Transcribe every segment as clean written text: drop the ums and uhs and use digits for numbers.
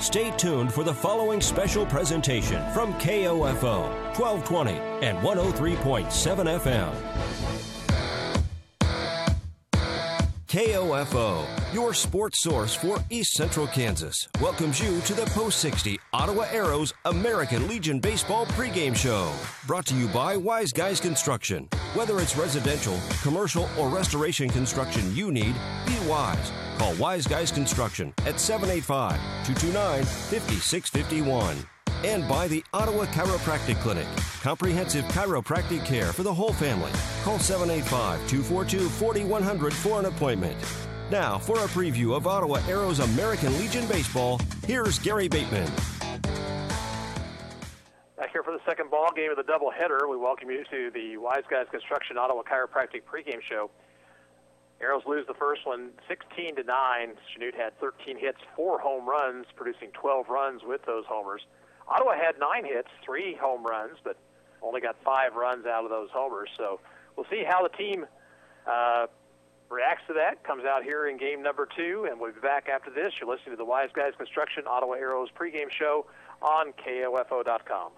Stay tuned for the following special presentation from KOFO 1220 and 103.7 FM. KOFO, your sports source for East Central Kansas, welcomes you to the Post-60 Ottawa Arrows American Legion Baseball pregame show. Brought to you by Wise Guys Construction. Whether it's residential, commercial, or restoration construction you need, be wise. Call Wise Guys Construction at 785-229-5651. And by the Ottawa Chiropractic Clinic, comprehensive chiropractic care for the whole family. Call 785-242-4100 for an appointment. Now, for a preview of Ottawa Arrows American Legion Baseball, here's Gary Bateman. Back here for the second ball game of the doubleheader, we welcome you to the Wise Guys Construction Ottawa Chiropractic pregame show. Arrows lose the first one 16-9. Chanute had 13 hits, 4 home runs, producing 12 runs with those homers. Ottawa had 9 hits, 3 home runs, but only got 5 runs out of those homers. So we'll see how the team reacts to that, comes out here in game number 2, and we'll be back after this. You're listening to the Wise Guys Construction Ottawa Arrows pregame show on KOFO.com.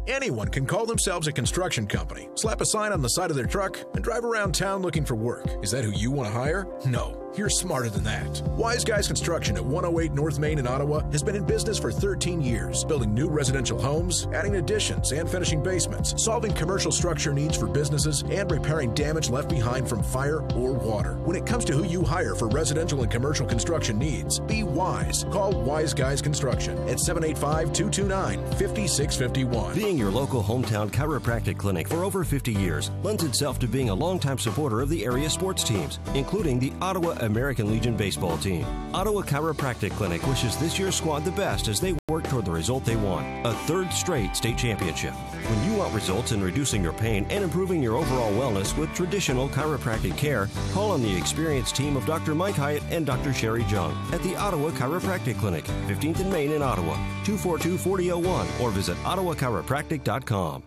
Anyone can call themselves a construction company, slap a sign on the side of their truck, and drive around town looking for work. Is that who you want to hire? No. You're smarter than that. Wise Guys Construction at 108 North Main in Ottawa has been in business for 13 years, building new residential homes, adding additions and finishing basements, solving commercial structure needs for businesses, and repairing damage left behind from fire or water. When it comes to who you hire for residential and commercial construction needs, be wise. Call Wise Guys Construction at 785-229-5651. Being your local hometown chiropractic clinic for over 50 years lends itself to being a longtime supporter of the area sports teams, including the Ottawa American Legion baseball team. Ottawa Chiropractic Clinic wishes this year's squad the best as they work toward the result they want, a 3rd straight state championship. When you want results in reducing your pain and improving your overall wellness with traditional chiropractic care, call on the experienced team of Dr. Mike Hyatt and Dr. Sherry Jung at the Ottawa Chiropractic Clinic, 15th and Main in Ottawa, 242-4001, or visit ottawachiropractic.com.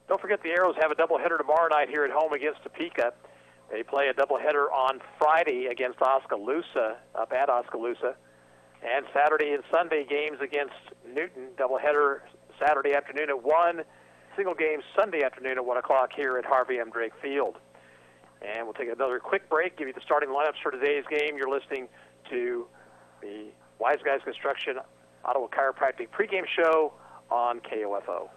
Don't forget the Arrows have a doubleheader tomorrow night here at home against Topeka. They play a doubleheader on Friday against Oskaloosa, up at Oskaloosa. And Saturday and Sunday games against Newton. Doubleheader Saturday afternoon at 1. Single game Sunday afternoon at 1 o'clock here at Harvey M. Drake Field. And we'll take another quick break, give you the starting lineups for today's game. You're listening to the Wise Guys Construction Ottawa Chiropractic pregame show on KOFO.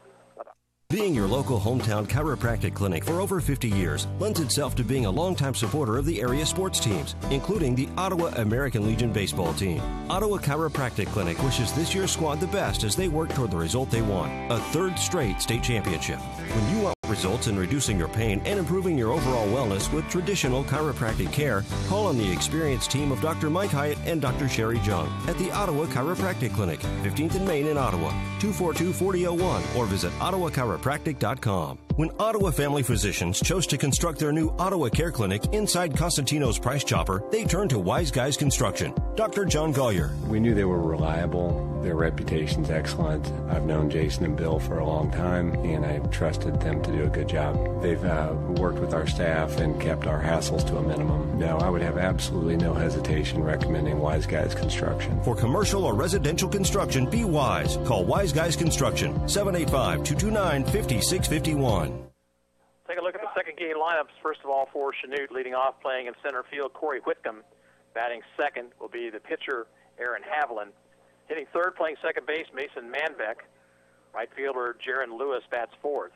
Being your local hometown chiropractic clinic for over 50 years lends itself to being a longtime supporter of the area sports teams, including the Ottawa American Legion baseball team. Ottawa Chiropractic Clinic wishes this year's squad the best as they work toward the result they want, a 3rd straight state championship. When you want results in reducing your pain and improving your overall wellness with traditional chiropractic care, call on the experienced team of Dr. Mike Hyatt and Dr. Sherry Jung at the Ottawa Chiropractic Clinic, 15th and Main in Ottawa, 242-4001, or visit ottawachiropractic.com. When Ottawa Family Physicians chose to construct their new Ottawa Care Clinic inside Constantino's Price Chopper, they turned to Wise Guys Construction. Dr. John Gollier. We knew they were reliable. Their reputation's excellent. I've known Jason and Bill for a long time, and I trusted them to do a good job. They've worked with our staff and kept our hassles to a minimum. Now, I would have absolutely no hesitation recommending Wise Guys Construction. For commercial or residential construction, be wise. Call Wise Guys Construction, 785-229-5651. Take a look at the second game lineups. First of all, for Chanute, leading off, playing in center field, Corey Whitcomb. Batting second will be the pitcher, Aaron Haviland. Hitting third, playing second base, Mason Manbeck. Right fielder, Jaron Lewis, bats fourth.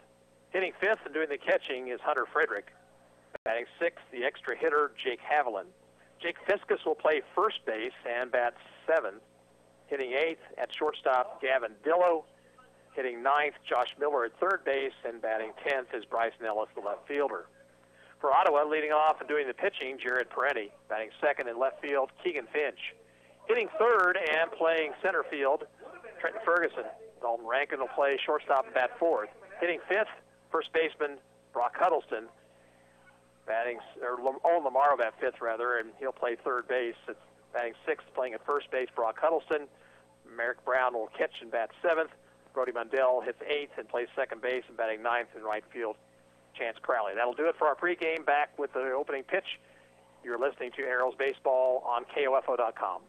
Hitting fifth and doing the catching is Hunter Frederick. Batting sixth, the extra hitter, Jake Haviland. Jake Fiskus will play first base and bats seventh. Hitting eighth at shortstop, Gavin Dillow. Hitting ninth, Josh Miller at third base, and batting 10th is Bryson Ellis, the left fielder. For Ottawa, leading off and doing the pitching, Jared Peretti. Batting second in left field, Keegan Finch. Hitting third and playing center field, Trenton Ferguson. Dalton Rankin will play shortstop and bat fourth. Hitting fifth, first baseman Brock Huddleston. Owen Lamar will bat fifth, rather, and he'll play third base. It's batting sixth, playing at first base, Brock Huddleston. Merrick Brown will catch and bat seventh. Brody Mundell hits eighth and plays second base, and batting ninth in right field, Chance Crowley. That'll do it for our pregame. Back with the opening pitch. You're listening to Arrows Baseball on KOFO.com.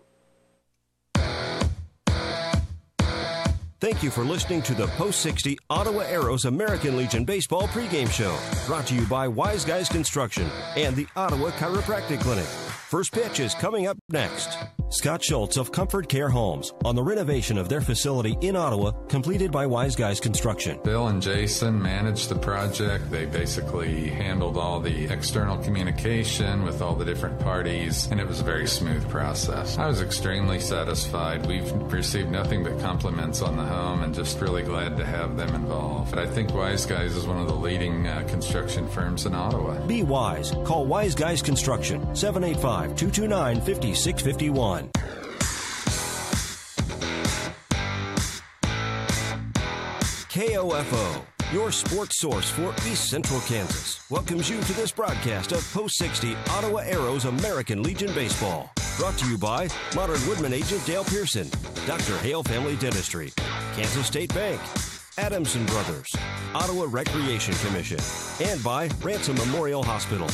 Thank you for listening to the Post 60 Ottawa Arrows American Legion Baseball pregame show, brought to you by Wise Guys Construction and the Ottawa Chiropractic Clinic. First pitch is coming up next. Scott Schultz of Comfort Care Homes on the renovation of their facility in Ottawa, completed by Wise Guys Construction. Bill and Jason managed the project. They basically handled all the external communication with all the different parties, and it was a very smooth process. I was extremely satisfied. We've received nothing but compliments on the home and just really glad to have them involved. I think Wise Guys is one of the leading construction firms in Ottawa. Be wise. Call Wise Guys Construction, 785-229-5651. KOFO, your sports source for East Central Kansas, welcomes you to this broadcast of Post 60 Ottawa Arrows American Legion Baseball. Brought to you by Modern Woodman agent Dale Pearson, Dr. Hale Family Dentistry, Kansas State Bank, Adamson Brothers, Ottawa Recreation Commission, and by Ransom Memorial Hospital,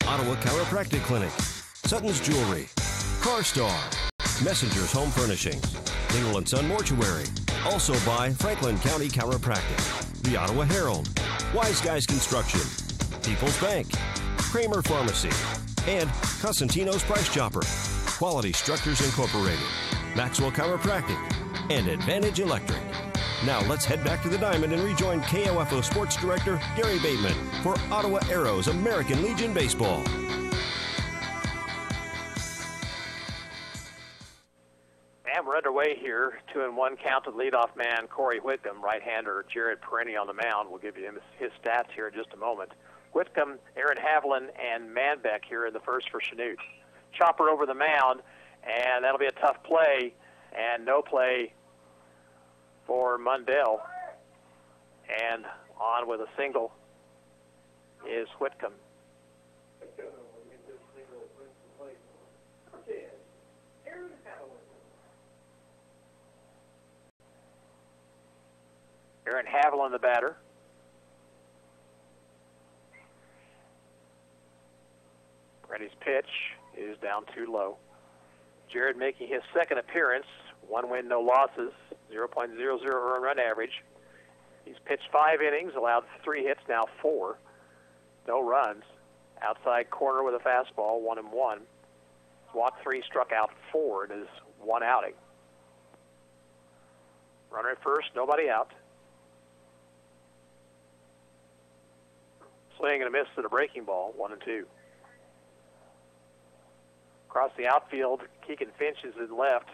Ottawa Chiropractic Clinic, Sutton's Jewelry, CarStar, Messengers Home Furnishings, Lingle & Son Mortuary, also by Franklin County Chiropractic, the Ottawa Herald, Wise Guys Construction, People's Bank, Kramer Pharmacy, and Costantino's Price Chopper, Quality Structures Incorporated, Maxwell Chiropractic, and Advantage Electric. Now let's head back to the Diamond and rejoin KOFO Sports Director Gary Bateman for Ottawa Arrows American Legion Baseball. And we're underway here. 2-1 count to the leadoff man, Corey Whitcomb. Right-hander Jared Perenni on the mound. We'll give you his stats here in just a moment. Whitcomb, Aaron Haviland, and Manbeck here in the first for Chanute. Chopper over the mound, and that'll be a tough play, and no play for Mundell. And on with a single is Whitcomb. Aaron Haviland, the batter. Reddy's pitch is down too low. Jared making his second appearance. 1 win, no losses, 0.00 earned run average. He's pitched 5 innings, allowed 3 hits, now 4. No runs. Outside corner with a fastball, 1-1. Walked 3, struck out 4 in his 1 outing. Runner at first, nobody out. Swing and a miss to the breaking ball, 1-2. Across the outfield, Keegan Finch is in left,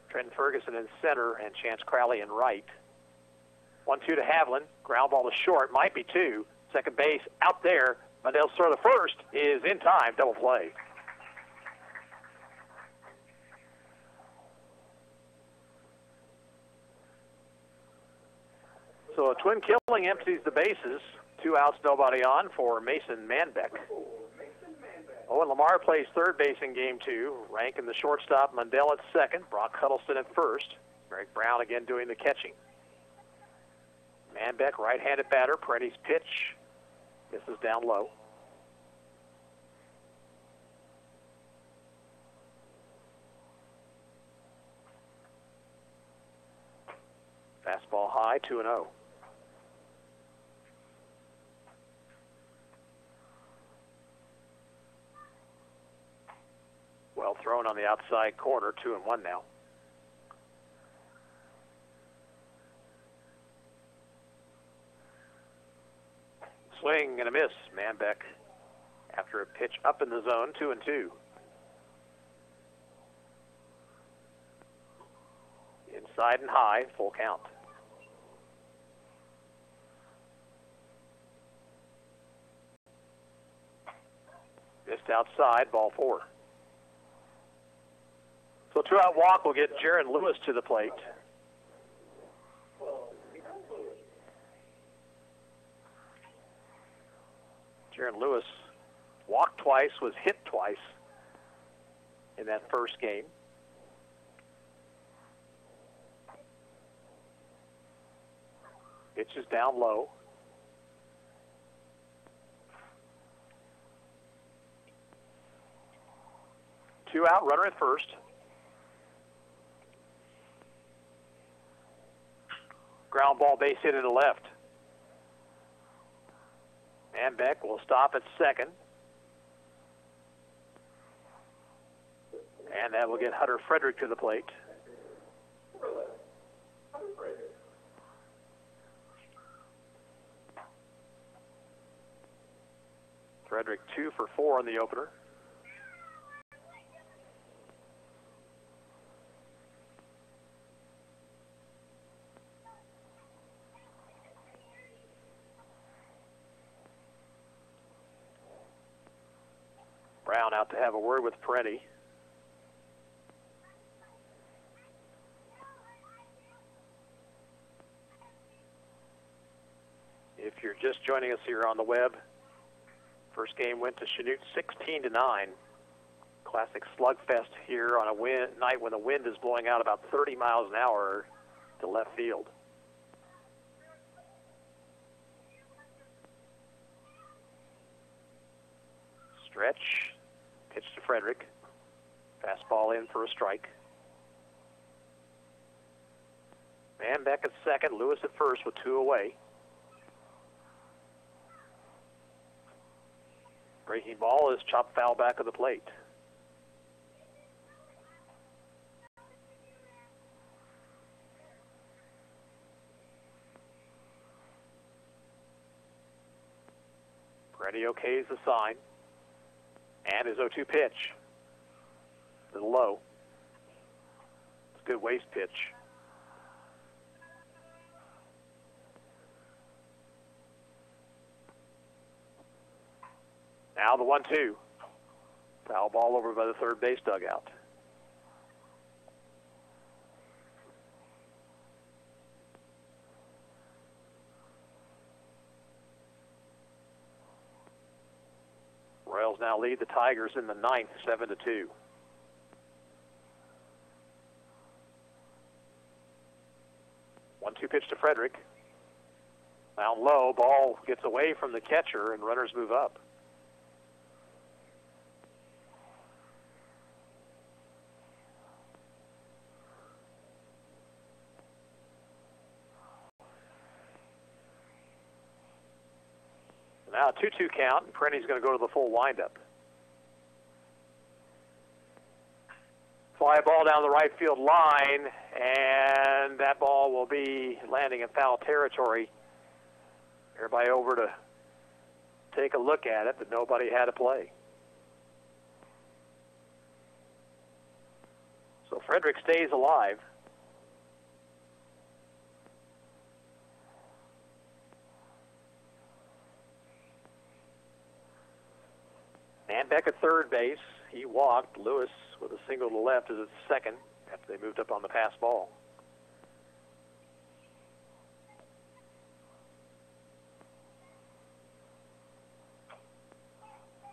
Trenton Ferguson in center, and Chance Crowley in right. 1-2 to Haviland. Ground ball to short, might be 2. Second base out there. Mundell's throw to first is in time, double play. So a twin killing empties the bases. 2 outs, nobody on for Mason Manbeck. Owen Lamar plays third base in Game 2. Rankin the shortstop, Mundell at second, Brock Huddleston at first. Merrick Brown again doing the catching. Manbeck, right-handed batter. Perenni's pitch. This is down low. Fastball high, 2-0. Well thrown on the outside corner, 2-1 now. Swing and a miss, Manbeck. After a pitch up in the zone, 2-2. Inside and high, full count. Missed outside, ball 4. So 2-out walk will get Jaron Lewis to the plate. Jaron Lewis walked twice, was hit twice in that first game. Pitch is down low. Two out, runner at first. Ground ball base hit to the left. Manbeck will stop at second. And that will get Hunter Frederick to the plate. Frederick 2 for 4 in the opener. Brown out to have a word with Peretti. If you're just joining us here on the web, first game went to Chanute 16-9. Classic slugfest here on a night when the wind is blowing out about 30 miles an hour to left field. Stretch, pitch to Frederick. Fastball in for a strike. Manbeck at second, Lewis at first with 2 away. Breaking ball is chopped foul back of the plate. Peretti okays the sign. And his 0-2 pitch. A little low. It's a good waist pitch. Now the 1-2. Foul ball over by the third base dugout. Royals now lead the Tigers in the 9th, 7-2. One-two pitch to Frederick. Down low, ball gets away from the catcher, and runners move up. Now a 2-2 count, and Peretti's going to go to the full windup. Fly ball down the right field line, and that ball will be landing in foul territory. Everybody over to take a look at it, but nobody had a play. So Frederick stays alive. Manbeck at third base. He walked. Lewis with a single to the left is at second after they moved up on the pass ball.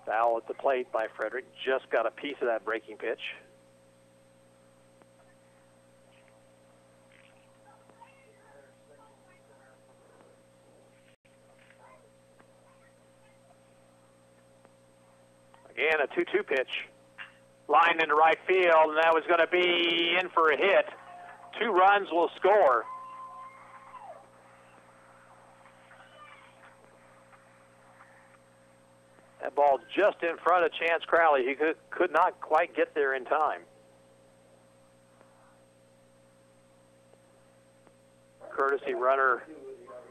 Foul at the plate by Frederick. Just got a piece of that breaking pitch. Again, a 2-2 pitch. Lined into right field, and that was going to be in for a hit. 2 runs will score. That ball just in front of Chance Crowley. He could not quite get there in time. Courtesy runner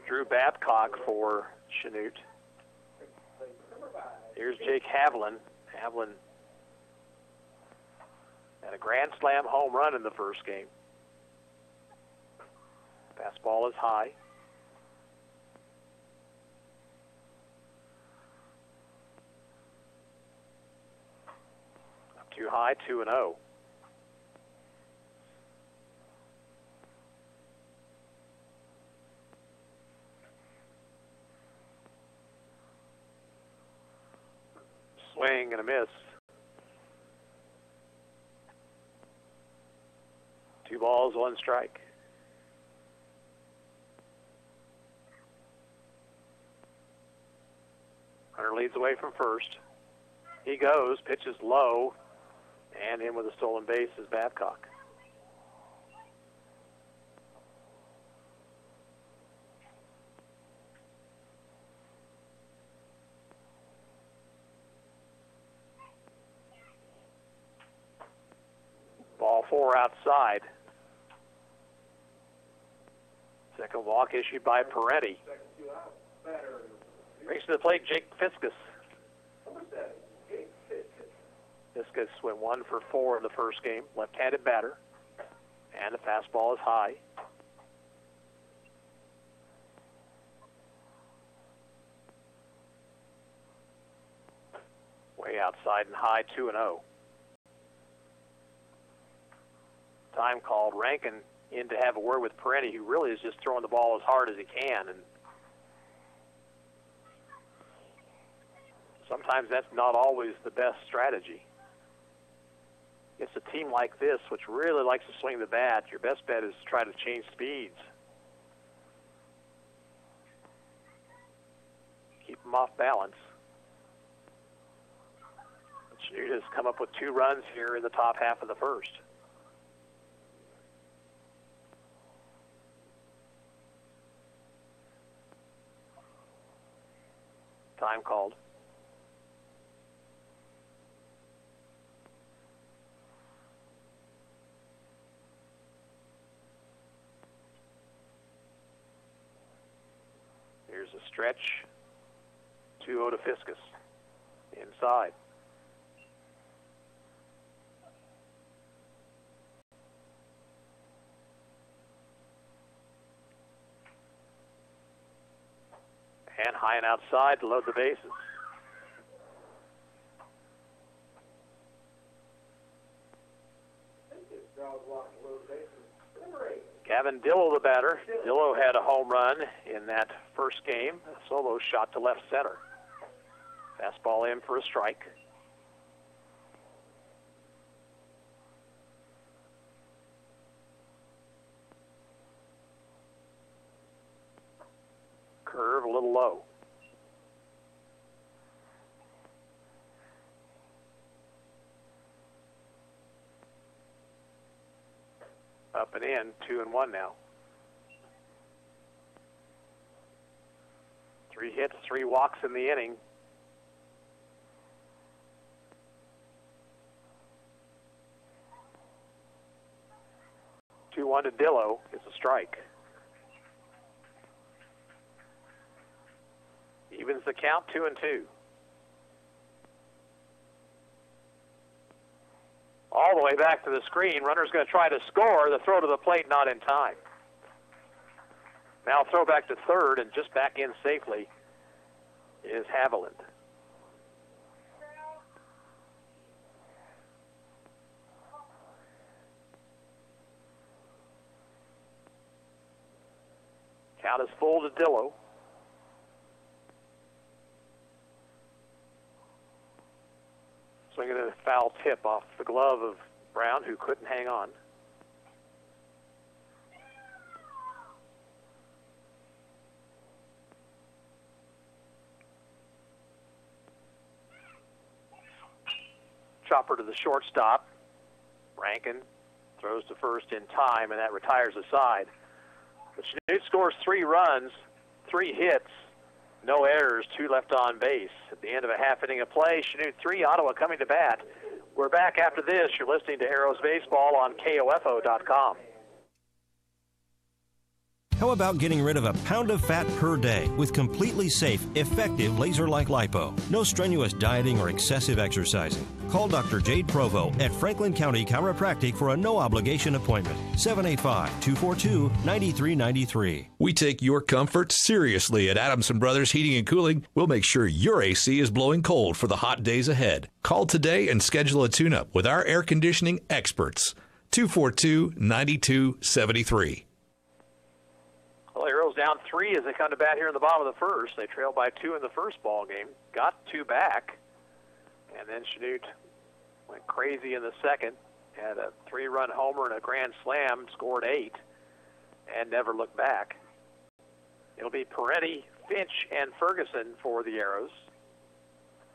Drew Babcock for Chanute. Here's Jake Havlin. Havlin had a grand slam home run in the first game. Fastball is high. Up too high, 2-0. Swing and a miss. 2 balls, 1 strike. Hunter leads away from first. He goes, pitches low, and in with a stolen base is Babcock. ball four outside. Second walk issued by Peretti. Brings to the plate Jake Fiskus. Fiskus went 1 for 4 in the first game. Left-handed batter. And the fastball is high. Way outside and high, 2-0. Time called. Rankin in to have a word with Peretti, who really is just throwing the ball as hard as he can. And sometimes that's not always the best strategy. It's a team like this, which really likes to swing the bat. Your best bet is to try to change speeds. Keep them off balance. Chanute has come up with 2 runs here in the top half of the first. Time called. Here's a stretch. 2-0 to Fiskus. Inside. And high and outside to load the bases. Gavin Dillow, the batter. Dillow had a home run in that first game. A solo shot to left center. Fastball in for a strike. Curve a little low. Up and in, 2-1 now. 3 hits, 3 walks in the inning. Two-1 to Dillow. It's a strike. Evens the count, 2-2. All the way back to the screen. Runner's going to try to score. The throw to the plate not in time. Now throw back to third, and just back in safely is Haviland. Count is full to Dillow. Swinging a foul tip off the glove of Brown, who couldn't hang on. Chopper to the shortstop. Rankin throws to first in time, and that retires the side. But Chanute scores 3 runs, 3 hits, no errors, 2 left on base. At the end of a half inning of play, Chanute 3, Ottawa coming to bat. We're back after this. You're listening to Arrows Baseball on KOFO.com. How about getting rid of a pound of fat per day with completely safe, effective laser-like lipo? No strenuous dieting or excessive exercising. Call Dr. Jade Provo at Franklin County Chiropractic for a no-obligation appointment. 785-242-9393. We take your comfort seriously at Adamson Brothers Heating and Cooling. We'll make sure your AC is blowing cold for the hot days ahead. Call today and schedule a tune-up with our air conditioning experts. 242-9273. Well, Arrows down 3 as they come to bat here in the bottom of the first. They trail by 2 in the first ball game. Got 2 back. And then Chanute went crazy in the second. Had a 3-run homer and a grand slam. Scored 8. And never looked back. It'll be Peretti, Finch, and Ferguson for the Arrows.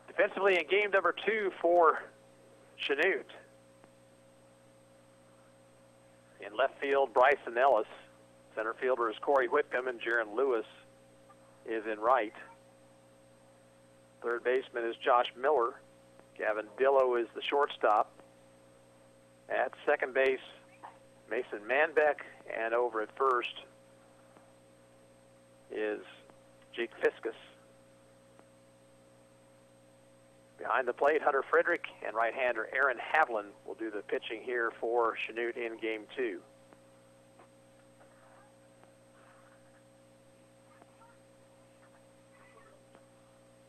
Defensively in game number 2 for Chanute. In left field, Bryson Ellis. Center fielder is Corey Whitcomb, and Jaron Lewis is in right. Third baseman is Josh Miller. Gavin Dillow is the shortstop. At second base, Mason Manbeck, and over at first is Jake Fiskus. Behind the plate, Hunter Frederick and right-hander Aaron Havlin will do the pitching here for Chanute in Game 2.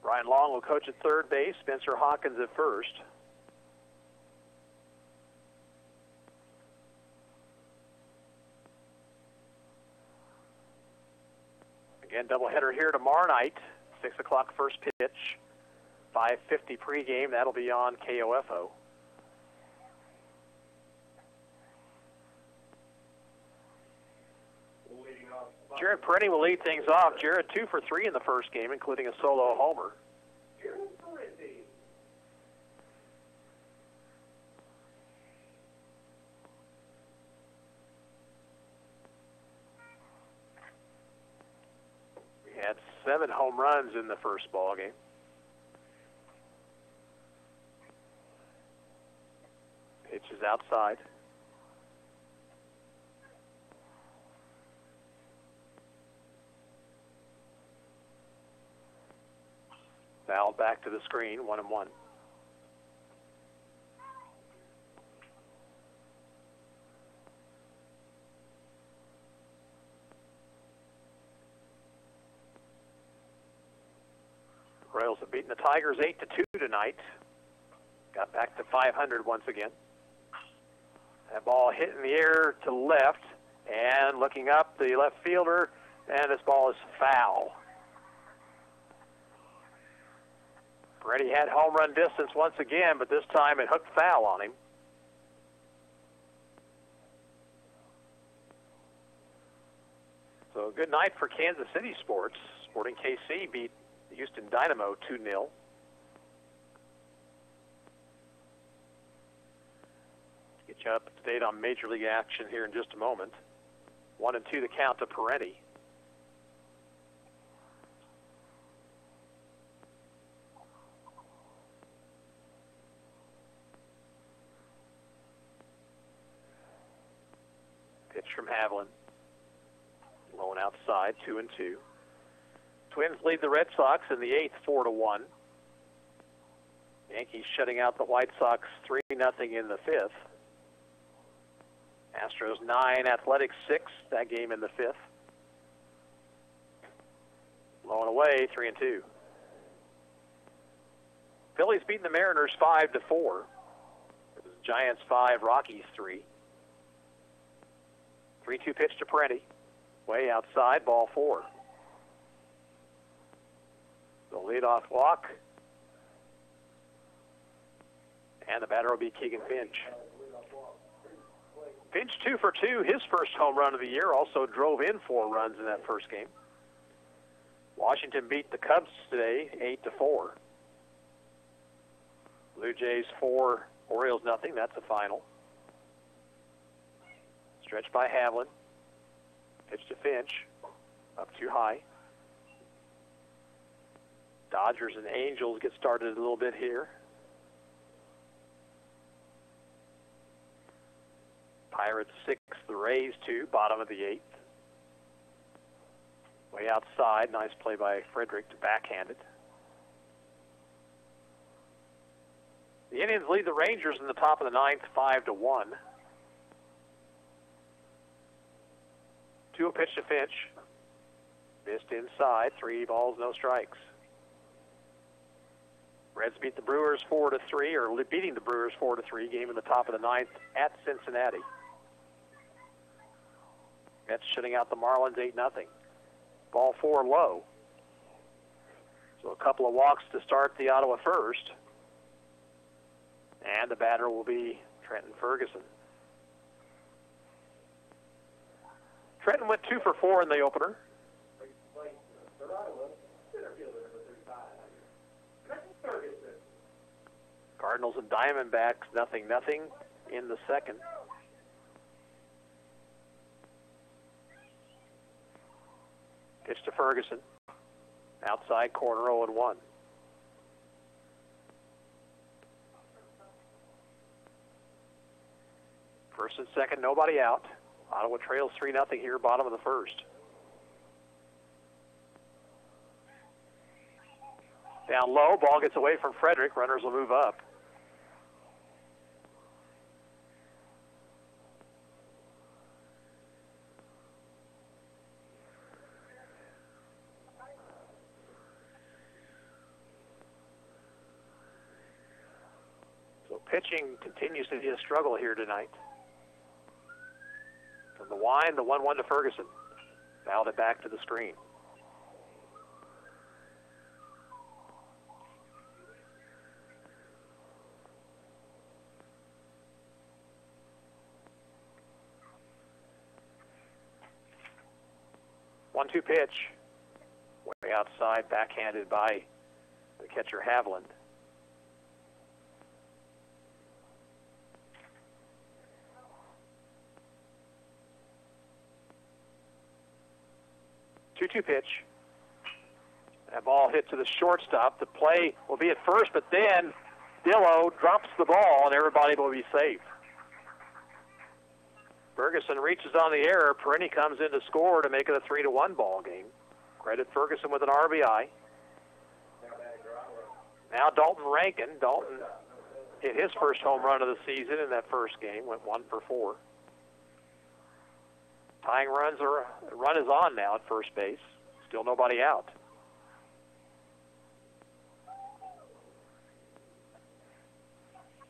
Ryan Long will coach at third base, Spencer Hawkins at first. Again, doubleheader here tomorrow night, 6 o'clock first pitch, 5:50 pregame. That'll be on KOFO. Jared Peretti will lead things off. Jared 2 for 3 in the first game, including a solo homer. We had 7 home runs in the first ball game. Pitch is outside. Foul back to the screen, 1-1. Royals have beaten the Tigers 8-2 tonight. Got back to 500 once again. That ball hit in the air to left, and looking up, the left fielder, and this ball is foul. Peretti had home run distance once again, but this time it hooked foul on him. So a good night for Kansas City sports. Sporting KC beat the Houston Dynamo 2-0. Get you up to date on Major League action here in just a moment. 1-2 the count to Peretti. Pitch from Havlin. Low and outside, 2-2. Twins lead the Red Sox in the 8th, 4-1. Yankees shutting out the White Sox 3-0 in the 5th. Astros 9, Athletics 6, that game in the 5th. Low and away, 3-2. Phillies beating the Mariners 5-4. It was Giants 5, Rockies 3. 3-2 pitch to Peretti. Way outside, ball 4. The leadoff walk. And the batter will be Keegan Finch. Finch 2 for 2, his first home run of the year. Also drove in 4 runs in that first game. Washington beat the Cubs today, 8-4. Blue Jays 4, Orioles nothing. That's a final. Stretched by Havlin. Pitch to Finch. Up too high. Dodgers and Angels get started a little bit here. Pirates 6, the Rays 2, bottom of the 8th. Way outside, nice play by Frederick to backhand it. The Indians lead the Rangers in the top of the 9th, 5-1. 2 pitch to Finch. Missed inside, 3 balls, no strikes. Reds beat the Brewers 4-3, or beating the Brewers 4-3, game in the top of the 9th at Cincinnati. Mets shutting out the Marlins 8-0. Ball 4 low. So a couple of walks to start the Ottawa first. And the batter will be Trenton Ferguson. Trenton went 2 for 4 in the opener. Cardinals and Diamondbacks 0-0 in the second. Pitch to Ferguson. Outside corner, 0-1. First and second, nobody out. Ottawa trails 3-0 here, bottom of the first. Down low, ball gets away from Frederick. Runners will move up. So pitching continues to be a struggle here tonight. From the Wine, the 1-1 to Ferguson. Fouled it back to the screen. One-two pitch. Way outside, backhanded by the catcher Haviland. Two-two pitch. That ball hit to the shortstop. The play will be at first, but then Dillo drops the ball and everybody will be safe. Ferguson reaches on the error. Perini comes in to score to make it a 3-1 ball game. Credit Ferguson with an RBI. Now Dalton Rankin. Dalton hit his first home run of the season in that first game. Went 1 for 4. Tying run is on now at first base. Still nobody out.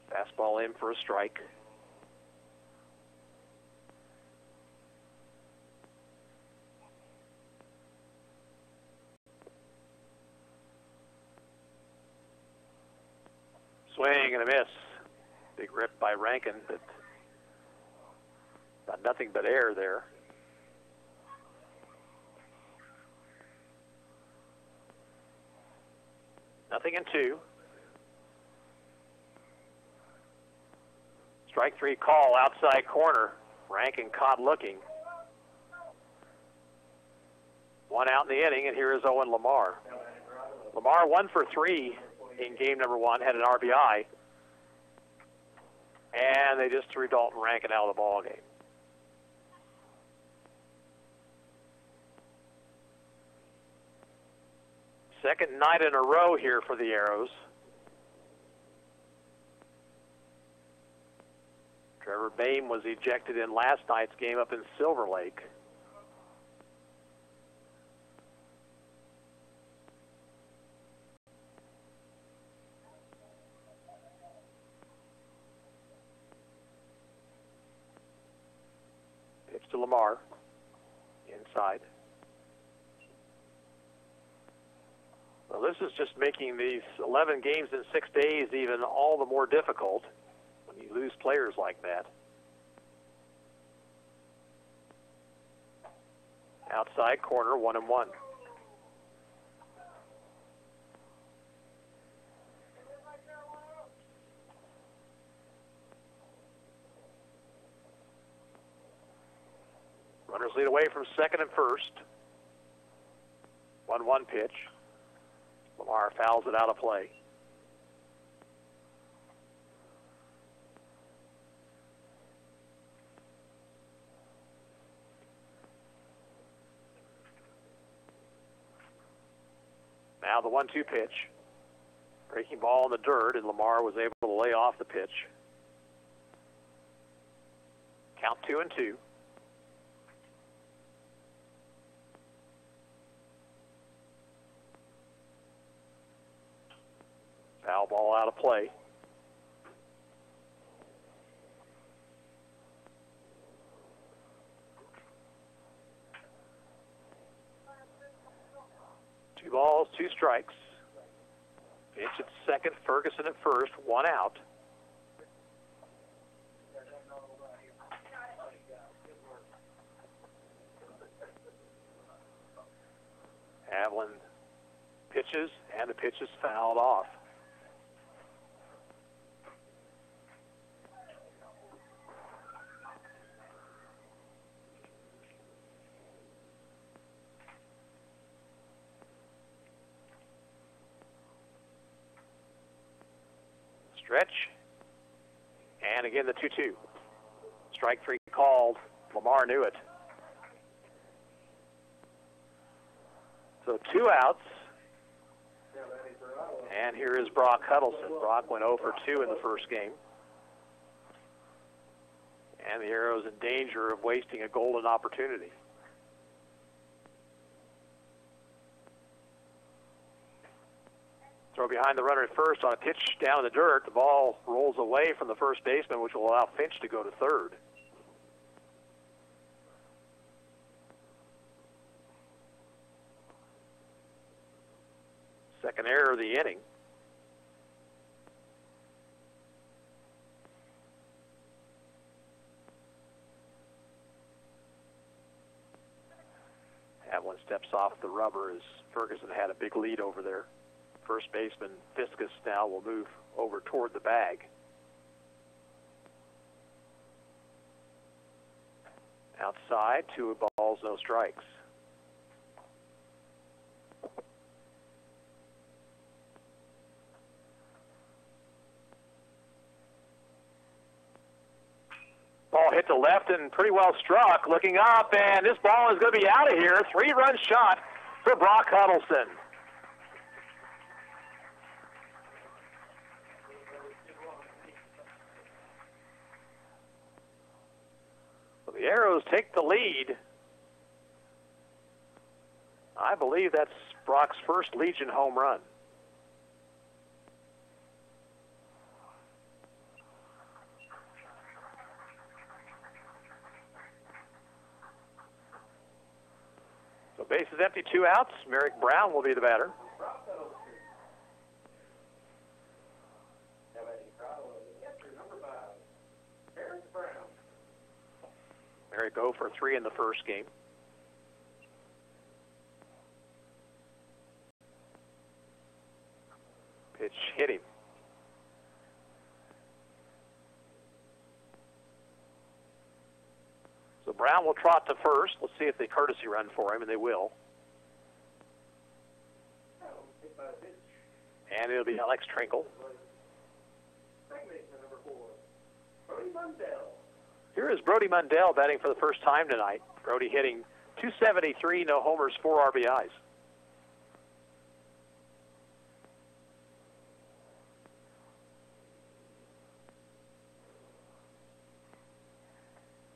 Fastball in for a strike. Swing and a miss. Big rip by Rankin, but got nothing but air there. Nothing in 2. Strike 3 call, outside corner. Rankin caught looking. 1 out in the inning, and here is Owen Lamar. Lamar 1 for 3 in game number 1, had an RBI. And they just threw Dalton Rankin out of the ball game. Second night in a row here for the Arrows. Trevor Bain was ejected in last night's game up in Silver Lake. Pitch to Lamar. Inside. Well, this is just making these 11 games in 6 days even all the more difficult when you lose players like that. Outside corner, 1-1. Runners lead away from second and first. 1-1 pitch. Lamar fouls it out of play. Now the 1-2 pitch. Breaking ball in the dirt, and Lamar was able to lay off the pitch. Count 2-2. Foul ball out of play. Two balls, 2 strikes. Pitch at second, Ferguson at first, 1 out. Haviland pitches, and the pitch is fouled off. Stretch, and again the 2-2. Strike 3 called. Lamar knew it. So 2 outs. And here is Brock Huddleston. Brock went 0 for 2 in the first game. And the Arrows in danger of wasting a golden opportunity. Throw behind the runner at first on a pitch down in the dirt. The ball rolls away from the first baseman, which will allow Finch to go to third. Second error of the inning. Havlin steps off the rubber as Ferguson had a big lead over there. First baseman Fiskus now will move over toward the bag. Outside, 2 balls, no strikes. Ball hit to left and pretty well struck. Looking up, and this ball is going to be out of here. 3-run shot for Brock Huddleston. So the Arrows take the lead. I believe that's Brock's first Legion home run. Base is empty, 2 outs. Merrick Brown will be the batter. Merrick 0 for 3 in the first game. Pitch hit him. So Brown will trot to first. Let's see if they courtesy run for him, and they will. And it'll be Alex Trinkle. Here is Brody Mundell batting for the first time tonight. Brody hitting .273, no homers, 4 RBIs.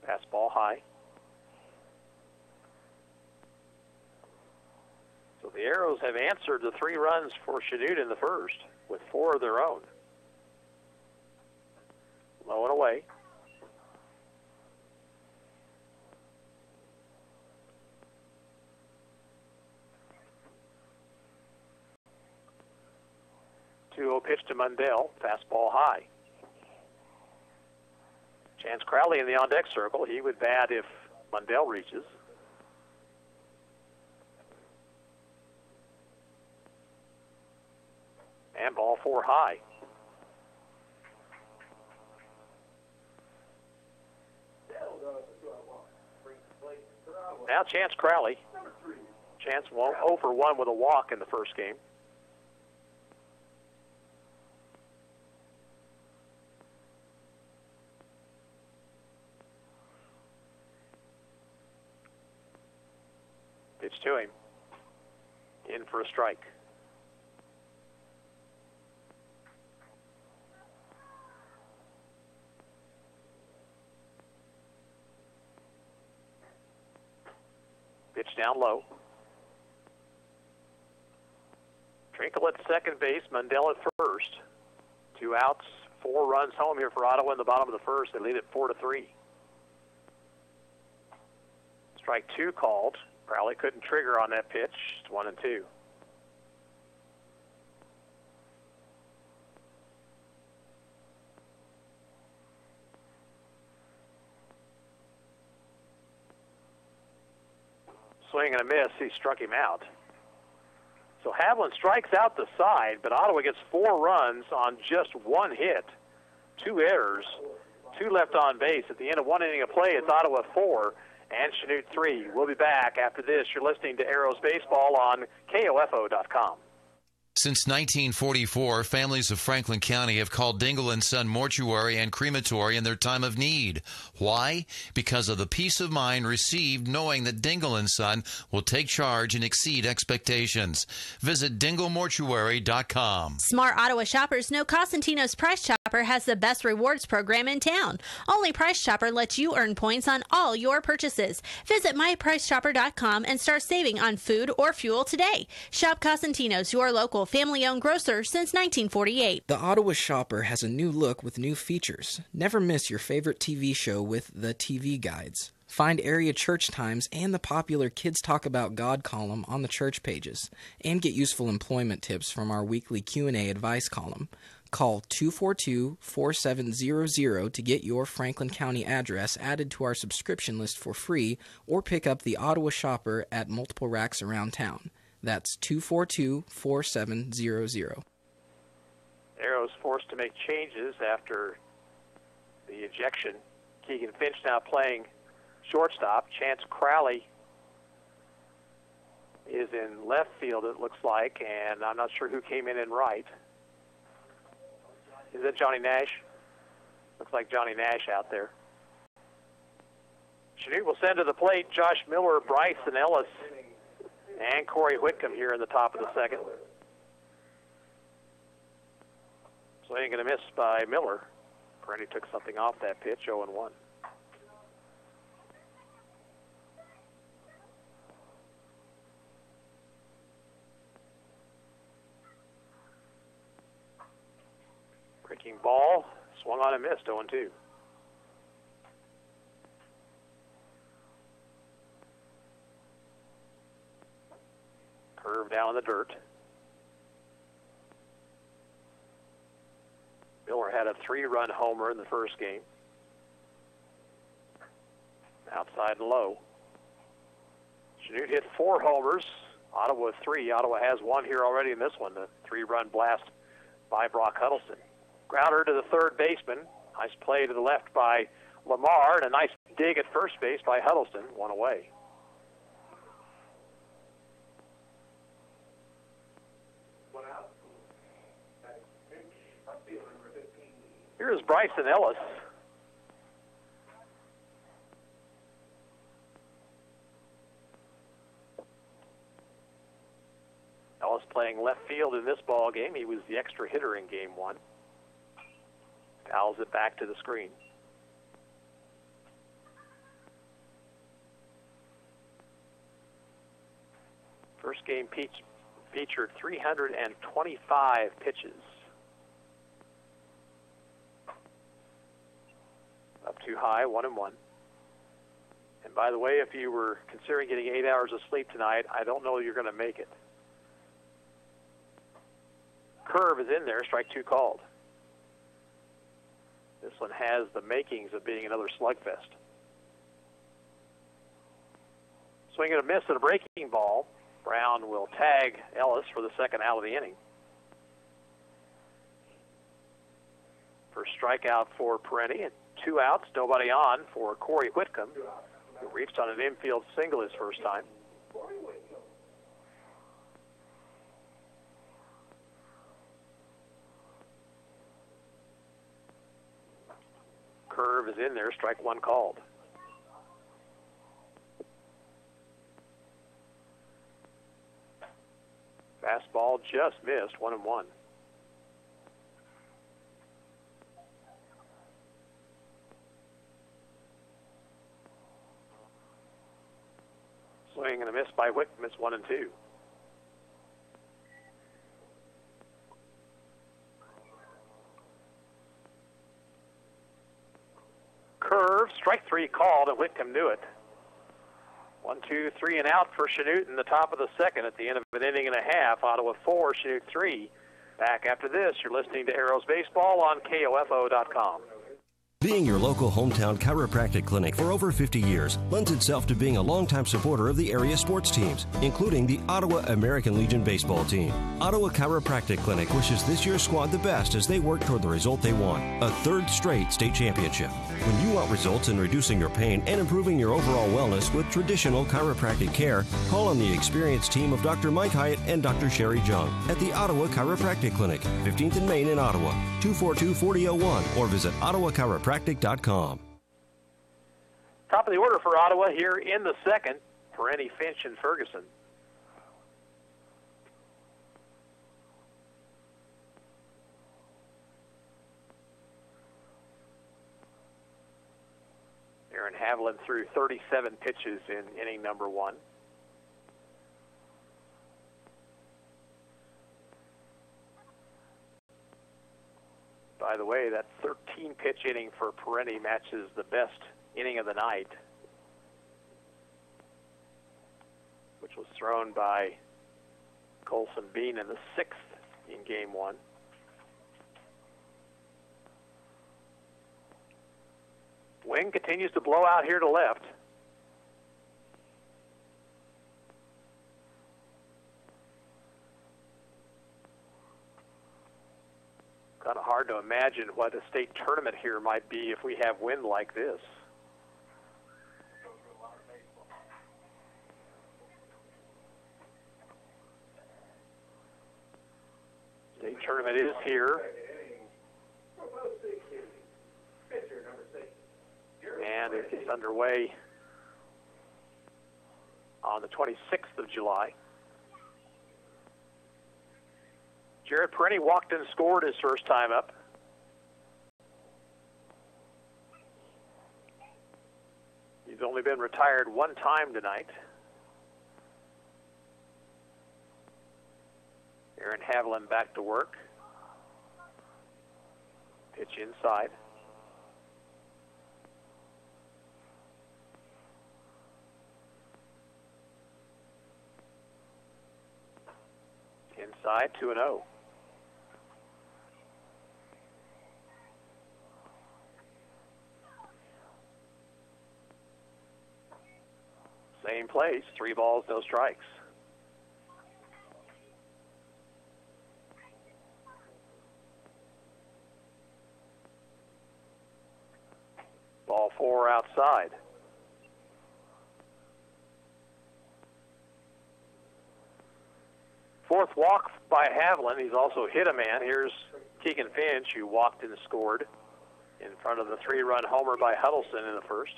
Pass ball high. So the Arrows have answered the 3 runs for Chanute in the first with 4 of their own. Low and away. Two-0 pitch to Mundell. Fastball high. Chance Crowley in the on-deck circle. He would bat if Mundell reaches. And ball 4 high. Now Chance Crowley. Chance 0 for 1 with a walk in the first game. Pitch to him. In for a strike. Pitch down low. Trinkle at second base, Mundell at first. 2 outs, 4 runs home here for Ottawa in the bottom of the first. They lead it 4-3. Strike 2 called. Crowley couldn't trigger on that pitch. It's 1-2. Swing and a miss. He struck him out. So Havlin strikes out the side, but Ottawa gets 4 runs on just 1 hit, 2 errors, 2 left on base. At the end of 1 inning of play, it's Ottawa 4 and Chanute 3. We'll be back after this. You're listening to Arrows Baseball on KOFO.com. Since 1944, families of Franklin County have called Dingle & Son Mortuary and Crematory in their time of need. Why? Because of the peace of mind received knowing that Dingle & Son will take charge and exceed expectations. Visit dinglemortuary.com. Smart Ottawa shoppers know Cosentino's Price Chopper has the best rewards program in town. Only Price Chopper lets you earn points on all your purchases. Visit mypricechopper.com and start saving on food or fuel today. Shop Cosentino's, your local family-owned grocer since 1948. The Ottawa Shopper has a new look with new features. Never miss your favorite TV show with the TV guides. Find area church times and the popular Kids Talk About God column on the church pages. And get useful employment tips from our weekly Q&A advice column. Call 242-4700 to get your Franklin County address added to our subscription list for free, or pick up the Ottawa Shopper at multiple racks around town. That's 242-4700. Arrows forced to make changes after the ejection. Keegan Finch now playing shortstop. Chance Crowley is in left field, it looks like, and I'm not sure who came in right. Is that Johnny Nash? Looks like Johnny Nash out there. Chanute will send to the plate Josh Miller, Bryson Ellis, and Corey Whitcomb here in the top of the second. Swing and a miss by Miller. Perenni took something off that pitch, 0-1. Breaking ball, swung on and missed, 0-2. Curve down in the dirt. Miller had a 3-run homer in the first game. Outside and low. Chanute hit 4 homers. Ottawa 3. Ottawa has 1 here already in this one. The 3-run blast by Brock Huddleston. Grounder to the third baseman. Nice play to the left by Lamar, and a nice dig at first base by Huddleston. 1 away. Here's Bryson Ellis. Ellis playing left field in this ball game. He was the extra hitter in game 1. Fouls it back to the screen. First game featured 325 pitches. Up too high, 1-1. And by the way, if you were considering getting 8 hours of sleep tonight, I don't know you're going to make it. Curve is in there, strike 2 called. This one has the makings of being another slugfest. Swing and a miss and a breaking ball. Brown will tag Ellis for the second out of the inning. First strikeout for Perenni, and 2 outs, nobody on for Corey Whitcomb, who reached on an infield single his first time. Curve is in there, strike 1 called. Fastball just missed, 1-1. Swing and a miss by Whitcomb, it's 1-2. Curve, strike 3 called, and Whitcomb knew it. 1, 2, 3 and out for Chanute in the top of the second at the end of an inning and a half. Ottawa 4, Chanute 3. Back after this, you're listening to Arrows Baseball on KOFO.com. Being your local hometown chiropractic clinic for over 50 years lends itself to being a longtime supporter of the area sports teams, including the Ottawa American Legion baseball team. Ottawa Chiropractic Clinic wishes this year's squad the best as they work toward the result they want, a third straight state championship. When you want results in reducing your pain and improving your overall wellness with traditional chiropractic care, call on the experienced team of Dr. Mike Hyatt and Dr. Sherry Jung at the Ottawa Chiropractic Clinic, 15th and Main in Ottawa, 242-4001, or visit ottawachiropractic.com. Top of the order for Ottawa here in the second, Perenni, Finch, and Ferguson. Aaron Haviland threw 37 pitches in inning number 1. By the way, that 13-pitch inning for Perenni matches the best inning of the night, which was thrown by Colson Bean in the 6th in Game 1. Wing continues to blow out here to left. Kind of hard to imagine what a state tournament here might be if we have wind like this. State tournament is here. And it gets underway on the 26th of July. Jared Perenni walked and scored his first time up. He's only been retired one time tonight. Aaron Haviland back to work. Pitch inside. Inside, 2-0. Same place, 3 balls, no strikes. Ball 4 outside. Fourth walk by Haviland. He's also hit a man. Here's Keegan Finch, who walked and scored in front of the 3-run homer by Huddleston in the first.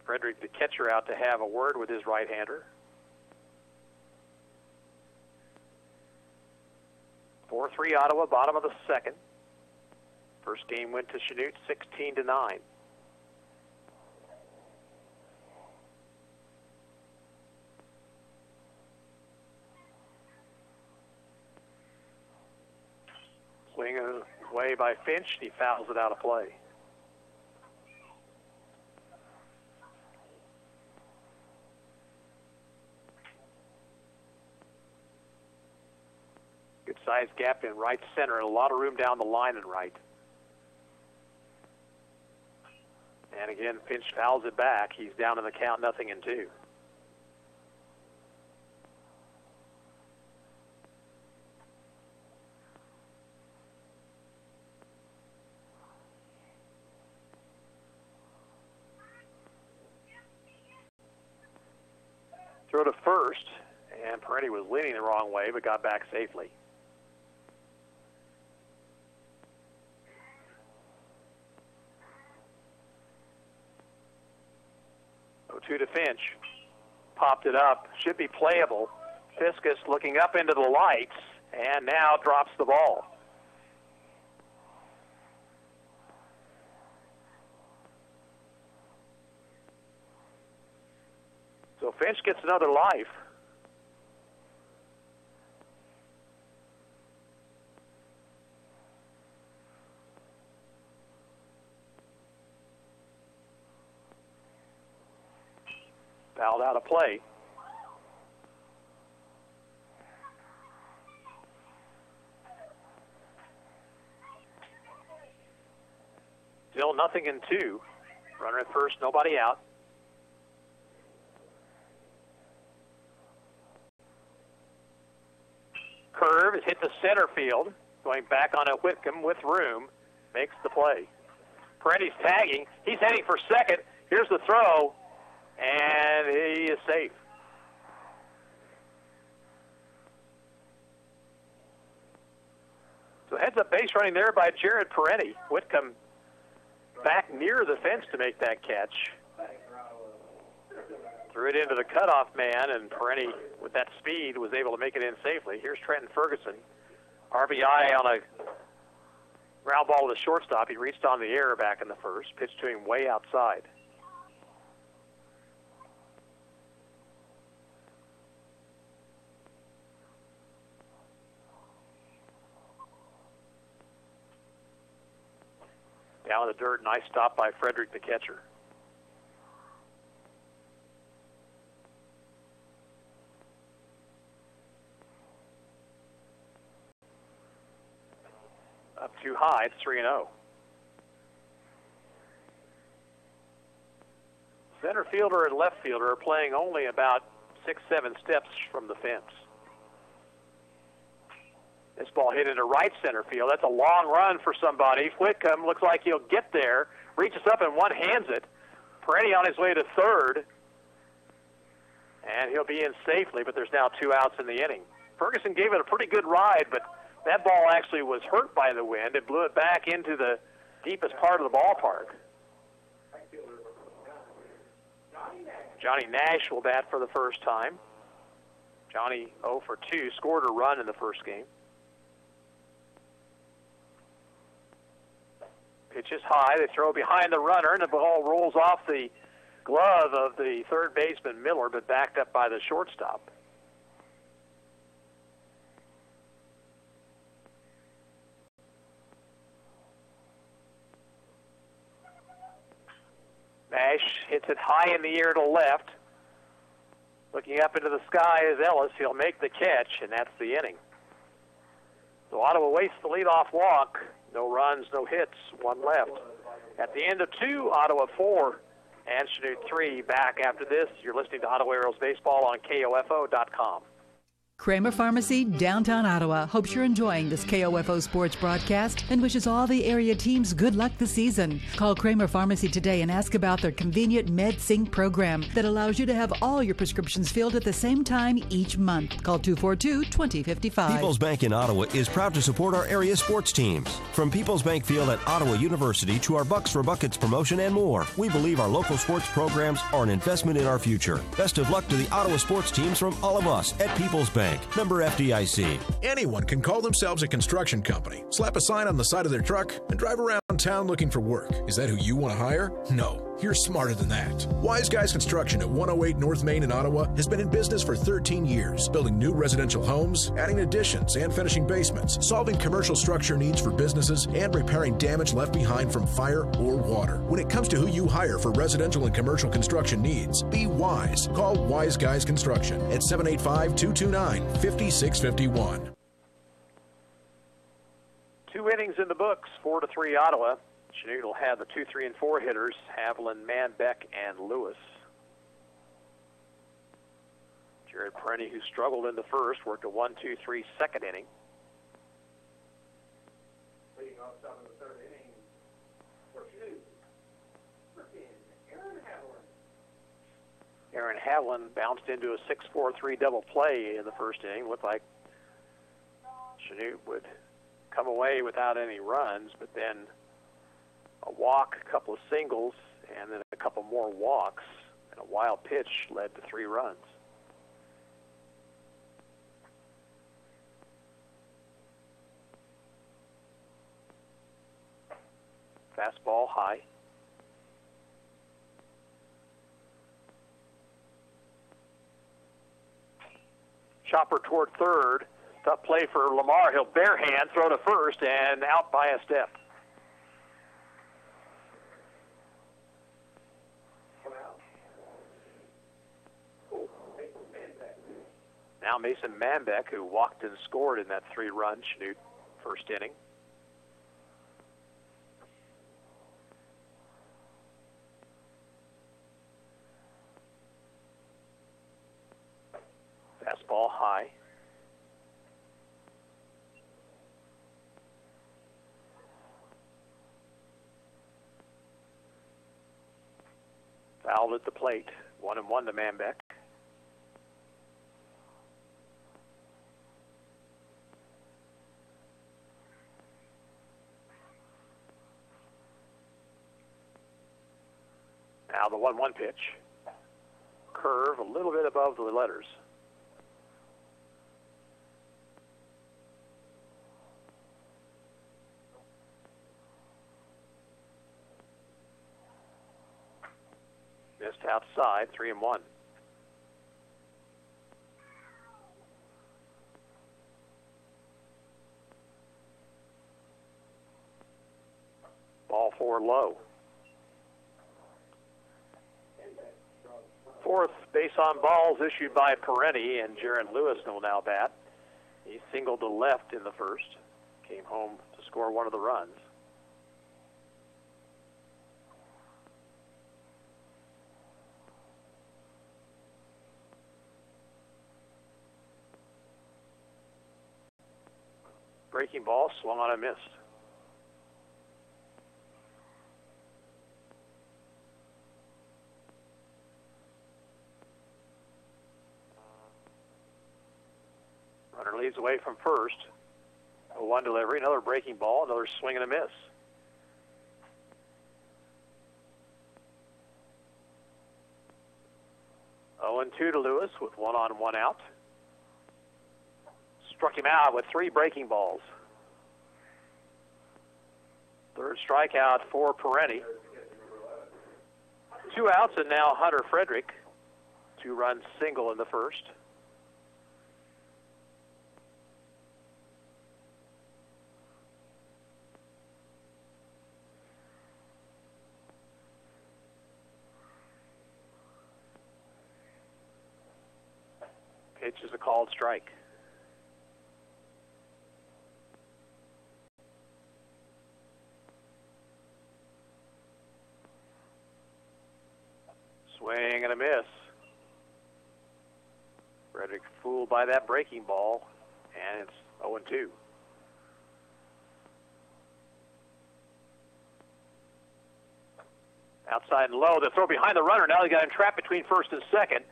Frederick, the catcher, out to have a word with his right-hander. 4-3 Ottawa, bottom of the second. First game went to Chanute 16-9. Swing away by Finch. He fouls it out of play. Good sized gap in right center and a lot of room down the line and right. And again, Finch fouls it back. He's down in the count, 0-2. Throw to first, and Perenni was leaning the wrong way, but got back safely. To Finch. Popped it up. Should be playable. Fiskus looking up into the lights, and now drops the ball. So Finch gets another life. Fouled out of play. Still 0-2. Runner at first, nobody out. Curve is hit to center field. Going back on a Whitcomb with room. Makes the play. Perenni's tagging. He's heading for second. Here's the throw. And he is safe. So heads-up base running there by Jared Perenni. Whitcomb back near the fence to make that catch. Threw it into the cutoff man, and Perenni, with that speed, was able to make it in safely. Here's Trenton Ferguson. RBI on a ground ball to the shortstop. He reached on the air back in the first. Pitch to him way outside. Down in the dirt, nice stop by Frederick, the catcher. Up too high, it's 3-0. Center fielder and left fielder are playing only about 6-7 steps from the fence. This ball hit into right center field. That's a long run for somebody. Whitcomb looks like he'll get there. Reaches up and one-hands it. Perenni on his way to third. And he'll be in safely, but there's now 2 outs in the inning. Ferguson gave it a pretty good ride, but that ball actually was hurt by the wind. It blew it back into the deepest part of the ballpark. Johnny Nash will bat for the first time. Johnny 0 for 2, scored a run in the first game. Pitch is high. They throw behind the runner, and the ball rolls off the glove of the third baseman, Miller, but backed up by the shortstop. Nash hits it high in the air to left. Looking up into the sky is Ellis. He'll make the catch, and that's the inning. So Ottawa wastes the leadoff walk. No runs, no hits, 1 left. At the end of 2, Ottawa 4 and Chanute 3. Back after this, you're listening to Ottawa Aerials Baseball on KOFO.com. Kramer Pharmacy, downtown Ottawa, hopes you're enjoying this KOFO sports broadcast and wishes all the area teams good luck this season. Call Kramer Pharmacy today and ask about their convenient MedSync program that allows you to have all your prescriptions filled at the same time each month. Call 242-2055. People's Bank in Ottawa is proud to support our area sports teams. From People's Bank Field at Ottawa University to our Bucks for Buckets promotion and more, we believe our local sports programs are an investment in our future. Best of luck to the Ottawa sports teams from all of us at People's Bank. Member FDIC. Anyone can call themselves a construction company, slap a sign on the side of their truck, and drive around town looking for work. Is that who you want to hire? No. You're smarter than that. Wise Guys Construction at 108 North Main in Ottawa has been in business for 13 years, building new residential homes, adding additions and finishing basements, solving commercial structure needs for businesses, and repairing damage left behind from fire or water. When it comes to who you hire for residential and commercial construction needs, be wise. Call Wise Guys Construction at 785-229-5651. 2 innings in the books, 4-3 Ottawa. Chanute will have the 2, 3, and 4 hitters, Haviland, Manbeck, and Lewis. Jared Perenni, who struggled in the first, worked a 1-2-3 second inning. Leading off top of the third inning for Chanute, Aaron Haviland bounced into a 6-4-3 double play in the first inning. Looked like Chanute would come away without any runs, but then a walk, a couple of singles, and then a couple more walks, and a wild pitch led to 3 runs. Fastball high. Chopper toward third. Tough play for Lamar. He'll barehand, throw to first, and out by a step. Now Mason Manbeck, who walked and scored in that 3-run Chanute first inning. Fouled at the plate. 1-1 to Manbeck. Now the 1-1 pitch. Curve a little bit above the letters. Missed outside, 3-1. Ball 4 low. Fourth base on balls issued by Peretti, and Jaron Lewis will now bat. He singled to left in the first. Came home to score one of the runs. Breaking ball, swung on and missed. Runner leads away from first. A 1 delivery, another breaking ball, another swing and a miss. Oh, 2 to Lewis with 1 on, 1 out. Struck him out with 3 breaking balls. Third strikeout for Peretti. 2 outs, and now Hunter Frederick. 2-run single in the first. Pitch is a called strike. Swing and a miss. Frederick fooled by that breaking ball, and it's 0-2. Outside and low, the throw behind the runner. Now they got him trapped between first and second.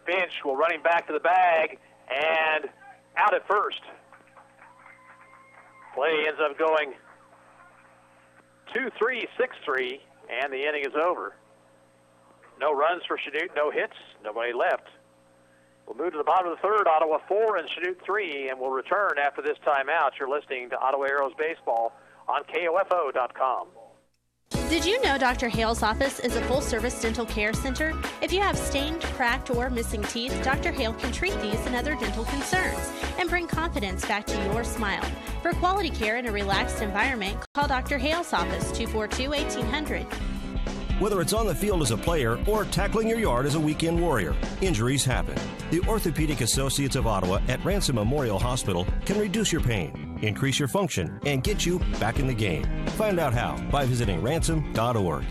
Finch will run him back to the bag, and out at first. Play ends up going 2-3, 6-3, and the inning is over. No runs for Chanute, no hits, nobody left. We'll move to the bottom of the third, Ottawa 4 and Chanute 3, and we'll return after this timeout. You're listening to Ottawa Arrows Baseball on KOFO.com. Did you know Dr. Hale's office is a full-service dental care center? If you have stained, cracked, or missing teeth, Dr. Hale can treat these and other dental concerns and bring confidence back to your smile. For quality care in a relaxed environment, call Dr. Hale's office, 242-1800. Whether it's on the field as a player or tackling your yard as a weekend warrior, injuries happen. The Orthopedic Associates of Ottawa at Ransom Memorial Hospital can reduce your pain, increase your function, and get you back in the game. Find out how by visiting ransom.org.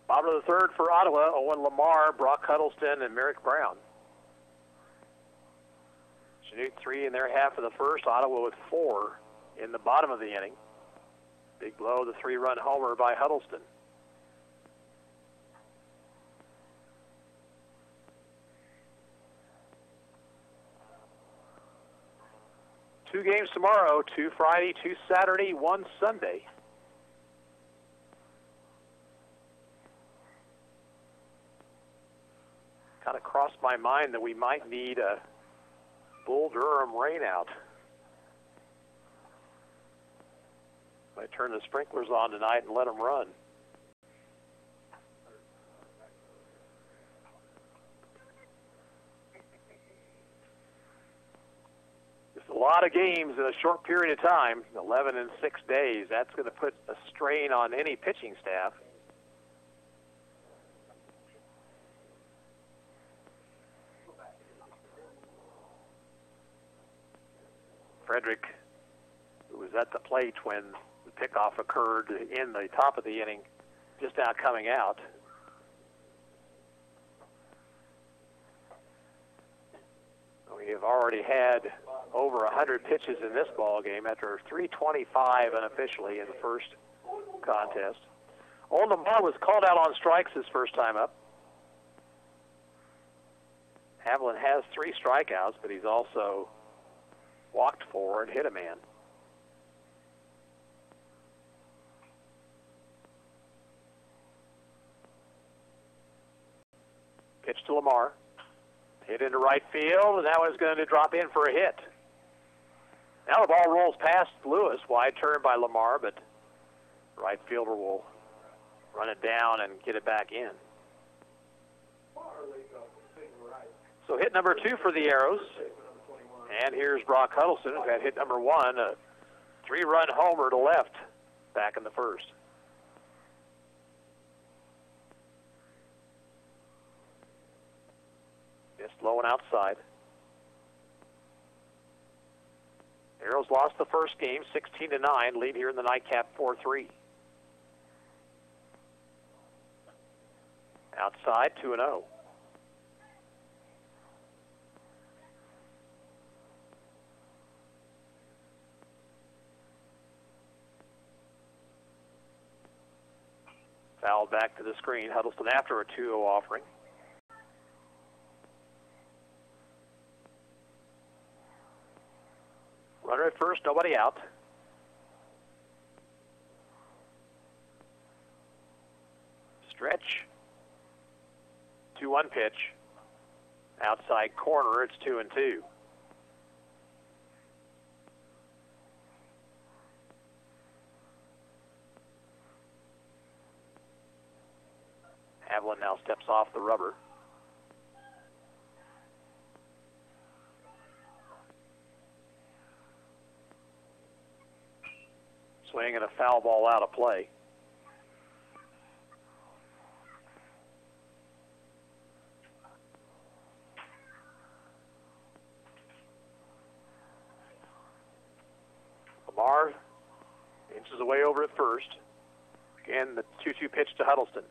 Bottom of the third for Ottawa, Owen Lamar, Brock Huddleston, and Merrick Brown. Chanute 3 in their half of the first, Ottawa with 4 in the bottom of the inning. Big blow, the 3-run homer by Huddleston. Two games tomorrow, 2 Friday, 2 Saturday, 1 Sunday. Kind of crossed my mind that we might need a Bull Durham rainout. I turn the sprinklers on tonight and let them run. Just a lot of games in a short period of time, 11 in 6 days. That's going to put a strain on any pitching staff. Frederick, who was at the plate when the pickoff occurred in the top of the inning, just now coming out. We have already had over 100 pitches in this ball game after 325 unofficially in the first contest. Lamar was called out on strikes his first time up. Haviland has 3 strikeouts, but he's also walked 4 and hit a man. Pitch to Lamar. Hit into right field, and that one's going to drop in for a hit. Now the ball rolls past Lewis. Wide turn by Lamar, but right fielder will run it down and get it back in. So hit number 2 for the Arrows. And here's Brock Huddleston, who had hit number 1, a 3-run homer to left back in the first. Missed low and outside. Arrows lost the first game, 16-9, lead here in the nightcap 4-3. Outside, 2-0. Fouled back to the screen. Huddleston after a 2-0 offering. Runner at first, nobody out. Stretch. 2-1 pitch. Outside corner, it's 2-2. Haviland now steps off the rubber. Swing and a foul ball out of play. Lamar inches away over at first. Again, the 2-2 pitch to Huddleston.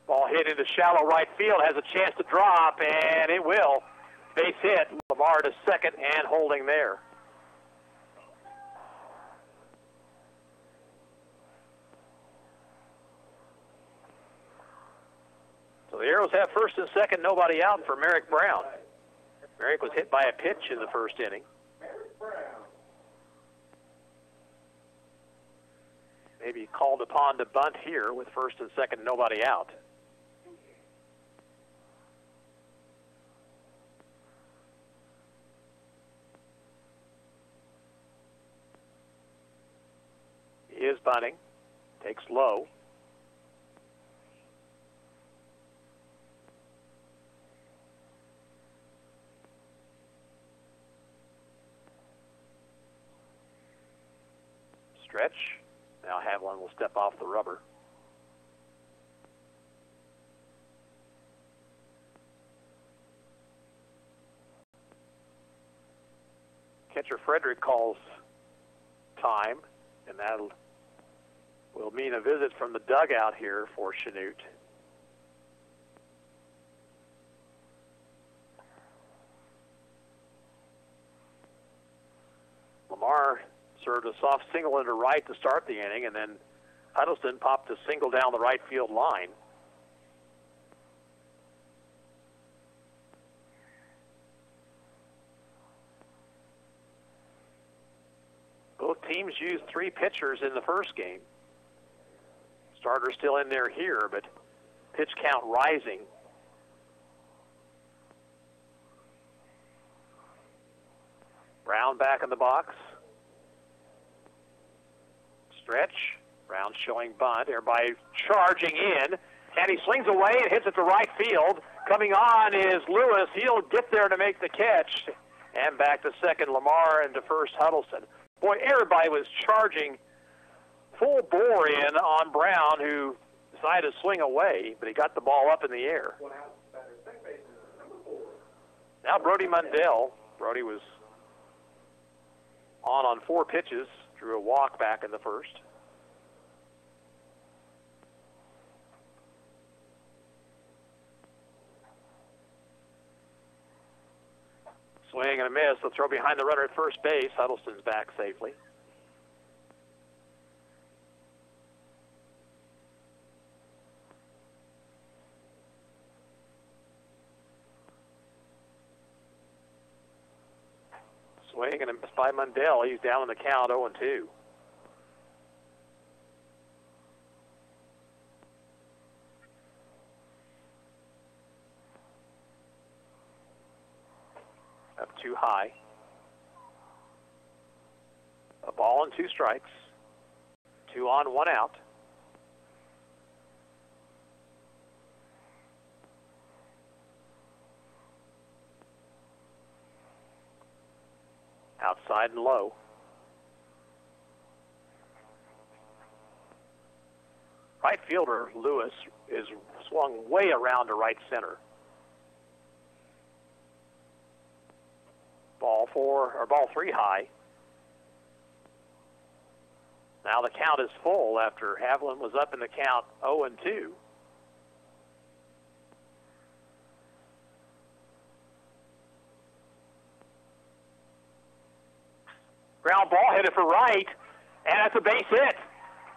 Ball hit into shallow right field, has a chance to drop, and it will. Base hit. Lamar to second and holding there. So the Arrows have first and second, nobody out for Merrick Brown. Merrick was hit by a pitch in the first inning. Maybe called upon to bunt here with first and second, nobody out. He is bunting. Takes low. Stretch. Now Haviland will step off the rubber. Catcher Frederick calls time, and that will mean a visit from the dugout here for Chanute. Lamar served a soft single into right to start the inning, and then Huddleston popped a single down the right field line. Both teams used 3 pitchers in the first game. Starter still in there here, but pitch count rising. Brown back in the box. Stretch. Brown showing bunt. Everybody charging in. And he swings away and hits it to right field. Coming on is Lewis. He'll get there to make the catch. And back to second, Lamar, and to first, Huddleston. Boy, everybody was charging full bore in on Brown, who decided to swing away, but he got the ball up in the air. Now Brody Mundell. Brody was on 4 pitches, drew a walk back in the first. Swing and a miss. They'll throw behind the runner at first base. Huddleston's back safely. Swing and a miss by Mundell. He's down in the count, 0-2. Up too high. A ball and 2 strikes. 2 on, 1 out. Outside and low. Right fielder Lewis is swung way around to right center. Ball 3 high. Now the count is full after Haviland was up in the count 0-2. Ground ball headed for right, and that's a base hit.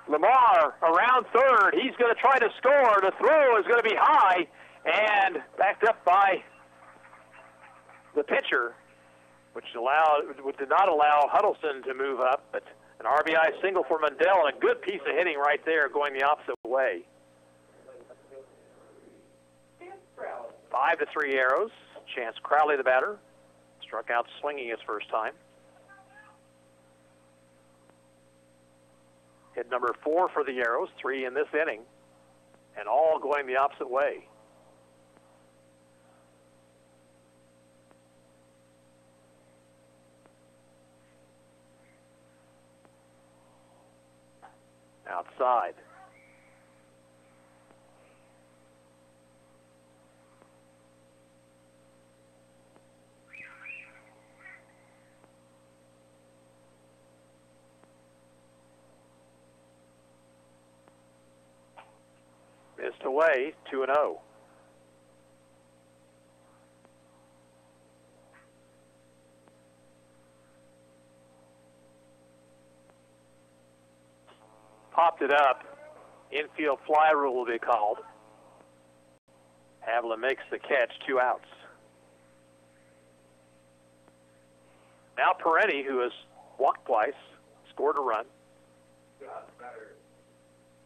Lamar around third. He's going to try to score. The throw is going to be high and backed up by the pitcher, which did not allow Huddleston to move up, but an RBI single for Mundell and a good piece of hitting right there going the opposite way. 5-3 Arrows. Chance Crowley, the batter, struck out swinging his first time. Hit number 4 for the Arrows, 3 in this inning, and all going the opposite way. Outside. Missed away, 2-0. Popped it up. Infield fly rule will be called. Haviland makes the catch, 2 outs. Now Peretti, who has walked twice, scored a run.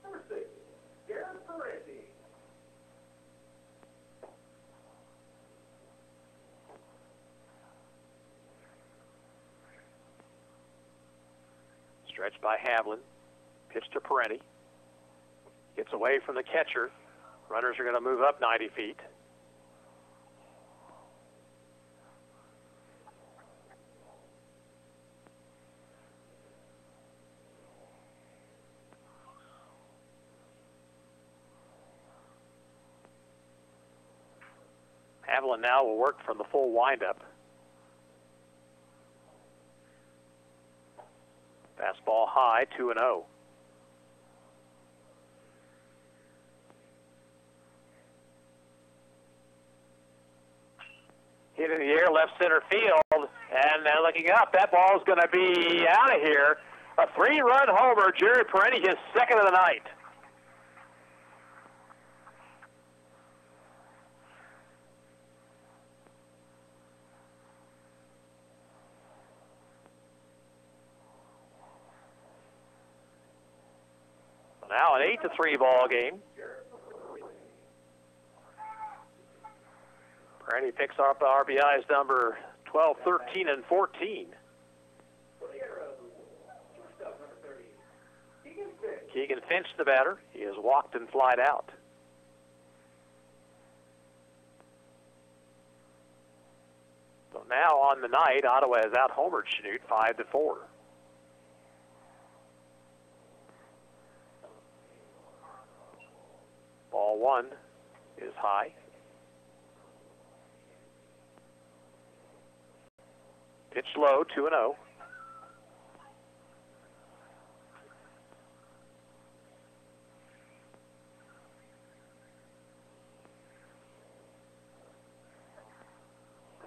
Number 6, Garrett Peretti. Stretched by Haviland. Pitch to Peretti. Gets away from the catcher. Runners are going to move up 90 feet. Haviland now will work from the full windup. Fastball high, 2-0. Hit in the air, left center field, and looking up, that ball is going to be out of here. A 3-run homer, Jerry Peretti, his second of the night. Now an 8-3 ball game. Peretti picks up RBIs number 12, 13, and 14. Keegan Finch, the batter. He has walked and flied out. So now on the night, Ottawa has out-homered Chanute 5-4. Ball 1 is high. Pitch low, 2-0.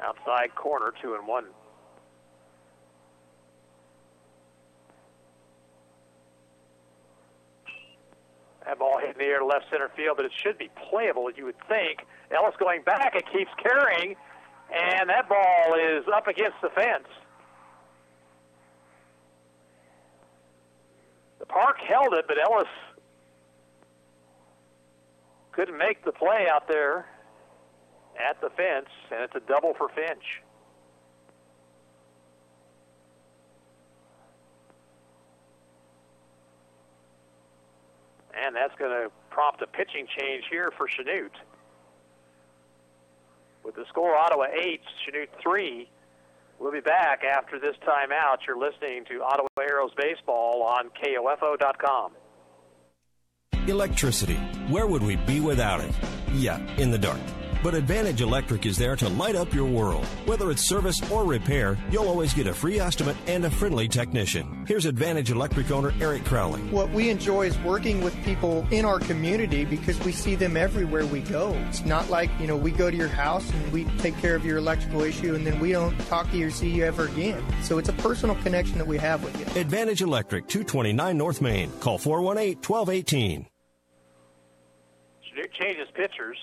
Outside corner, 2-1. That ball hit in the air to left center field, but it should be playable, you would think. Ellis going back, it keeps carrying, and that ball is up against the fence. Park held it, but Ellis couldn't make the play out there at the fence, and it's a double for Finch. And that's going to prompt a pitching change here for Chanute. With the score Ottawa 8, Chanute 3. We'll be back after this timeout. You're listening to Ottawa Arrows Baseball on KOFO.com. Electricity. Where would we be without it? Yeah, in the dark. But Advantage Electric is there to light up your world. Whether it's service or repair, you'll always get a free estimate and a friendly technician. Here's Advantage Electric owner Eric Crowley. What we enjoy is working with people in our community because we see them everywhere we go. It's not like, we go to your house and we take care of your electrical issue and then we don't talk to you or see you ever again. So it's a personal connection that we have with you. Advantage Electric, 229 North Main. Call 418-1218. Chanute changes pitchers.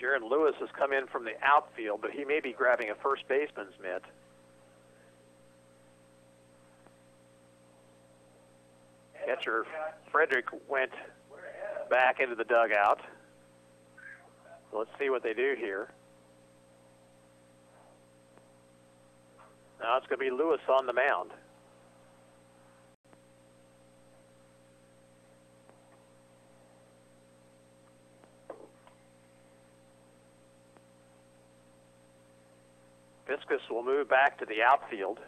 Jaron Lewis has come in from the outfield, but he may be grabbing a first baseman's mitt. Catcher Frederick went back into the dugout. So let's see what they do here. Now it's going to be Lewis on the mound. Fiskus will move back to the outfield.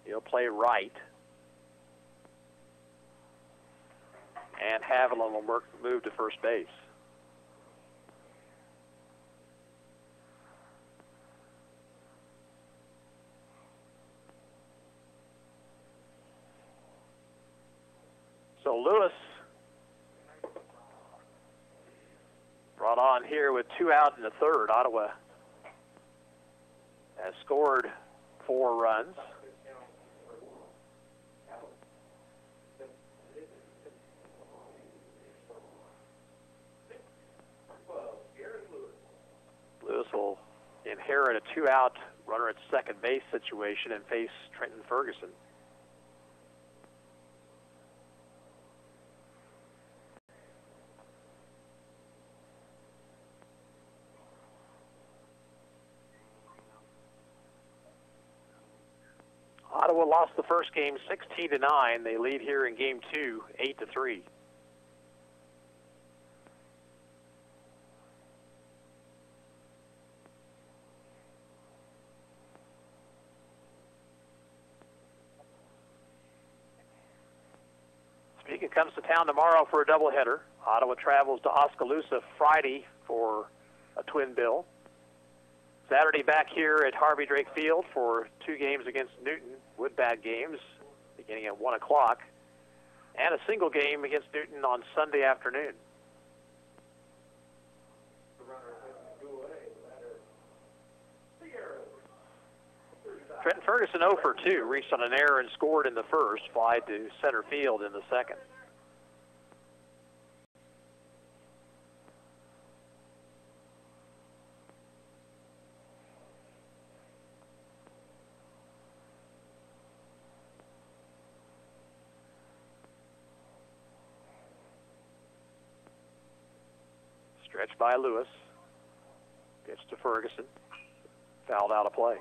He'll play right. And Haviland will move to first base. So Lewis brought on here with 2 out in the third. Ottawa has scored 4 runs. Lewis will inherit a 2-out runner at second base situation and face Trenton Ferguson. Ottawa lost the first game 16-9. They lead here in game 2, 8-3. Topeka comes to town tomorrow for a doubleheader. Ottawa travels to Oskaloosa Friday for a twin bill. Saturday back here at Harvey Drake Field for 2 games against Newton, Woodbag games, beginning at 1 o'clock, and a single game against Newton on Sunday afternoon. Trenton Ferguson 0 for 2, reached on an error and scored in the first, fly to center field in the second. Stretch by Lewis. Pitch to Ferguson. Fouled out of play.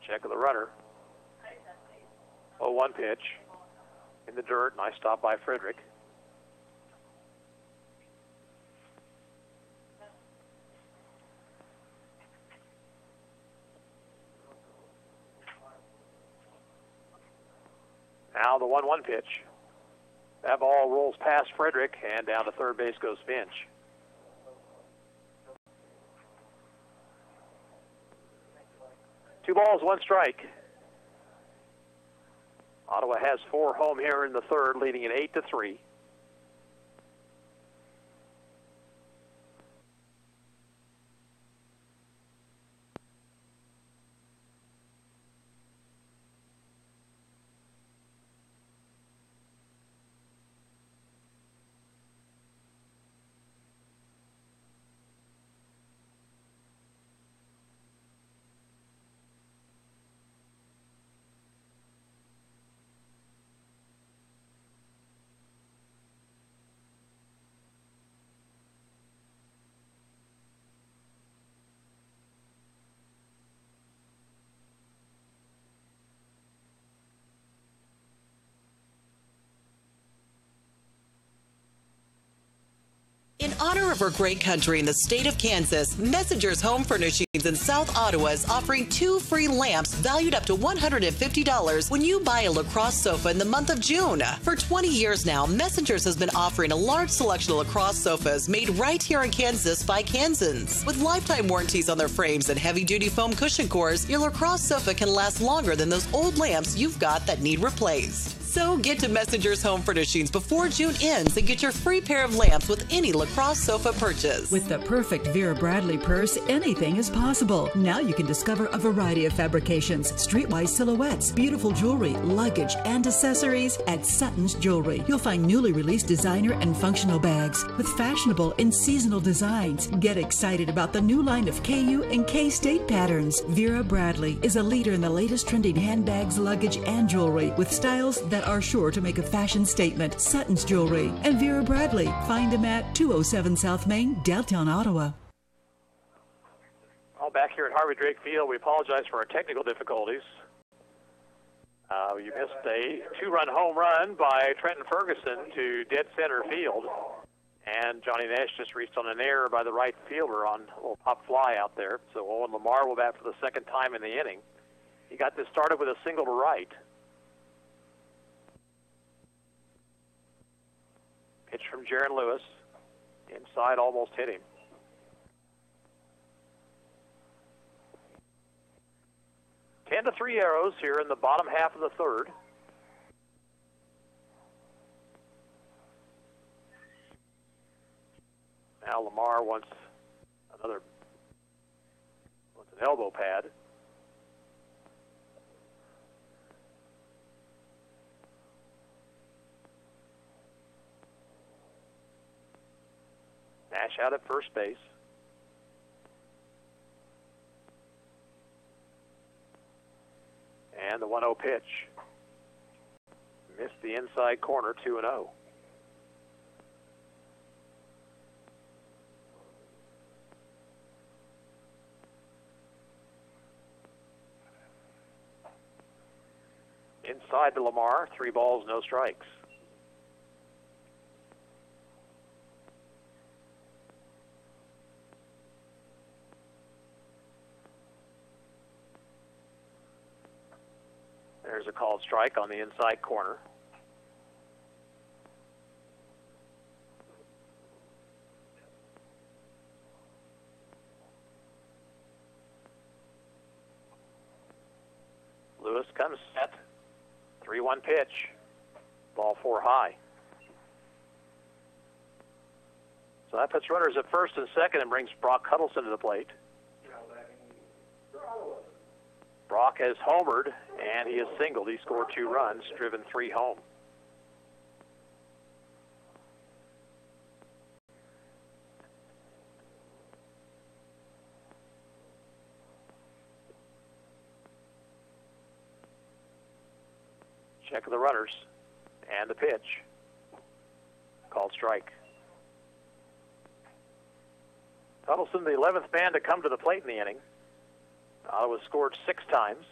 Check of the runner. 0-1 pitch. In the dirt. Nice stop by Frederick. Now the 1-1 pitch. That ball rolls past Frederick, and down to third base goes Finch. Two balls, 1 strike. Ottawa has 4 home here in the third, leading it 8-3. In honor of our great country in the state of Kansas, Messengers Home Furnishings in South Ottawa is offering 2 free lamps valued up to $150 when you buy a lacrosse sofa in the month of June. For 20 years now, Messengers has been offering a large selection of lacrosse sofas made right here in Kansas by Kansans. With lifetime warranties on their frames and heavy-duty foam cushion cores, your lacrosse sofa can last longer than those old lamps you've got that need replaced. So get to Messengers Home Furnishings before June ends and get your free pair of lamps with any lacrosse sofa purchase. With the perfect Vera Bradley purse, anything is possible. Now you can discover a variety of fabrications, streetwise silhouettes, beautiful jewelry, luggage, and accessories at Sutton's Jewelry. You'll find newly released designer and functional bags with fashionable and seasonal designs. Get excited about the new line of KU and K-State patterns. Vera Bradley is a leader in the latest trending handbags, luggage, and jewelry with styles that are sure to make a fashion statement. Sutton's Jewelry and Vera Bradley. Find them at 207 South Main, downtown Ottawa. Well, back here at Harvey Drake Field, we apologize for our technical difficulties. You missed a 2-run home run by Trenton Ferguson to dead center field. And Johnny Nash just reached on an error by the right fielder on a little pop fly out there. So Owen Lamar will bat for the second time in the inning. He got this started with a single to right. Pitch from Jaron Lewis. Inside, almost hit him. Ten to 3 Arrows here in the bottom half of the third. Now Lamar wants an elbow pad. Nash out at first base. And the 1-0 pitch. Missed the inside corner, 2-0. Inside to Lamar, 3 balls, no strikes. There's a called strike on the inside corner. Lewis comes set. 3-1 pitch. Ball 4 high. So that puts runners at first and second and brings Brock Huddleston to the plate. Brock has homered, and he has singled. He scored 2 runs, driven 3 home. Check of the runners and the pitch. Called strike. Huddleston, the 11th man to come to the plate in the inning. Ottawa scored 6 times.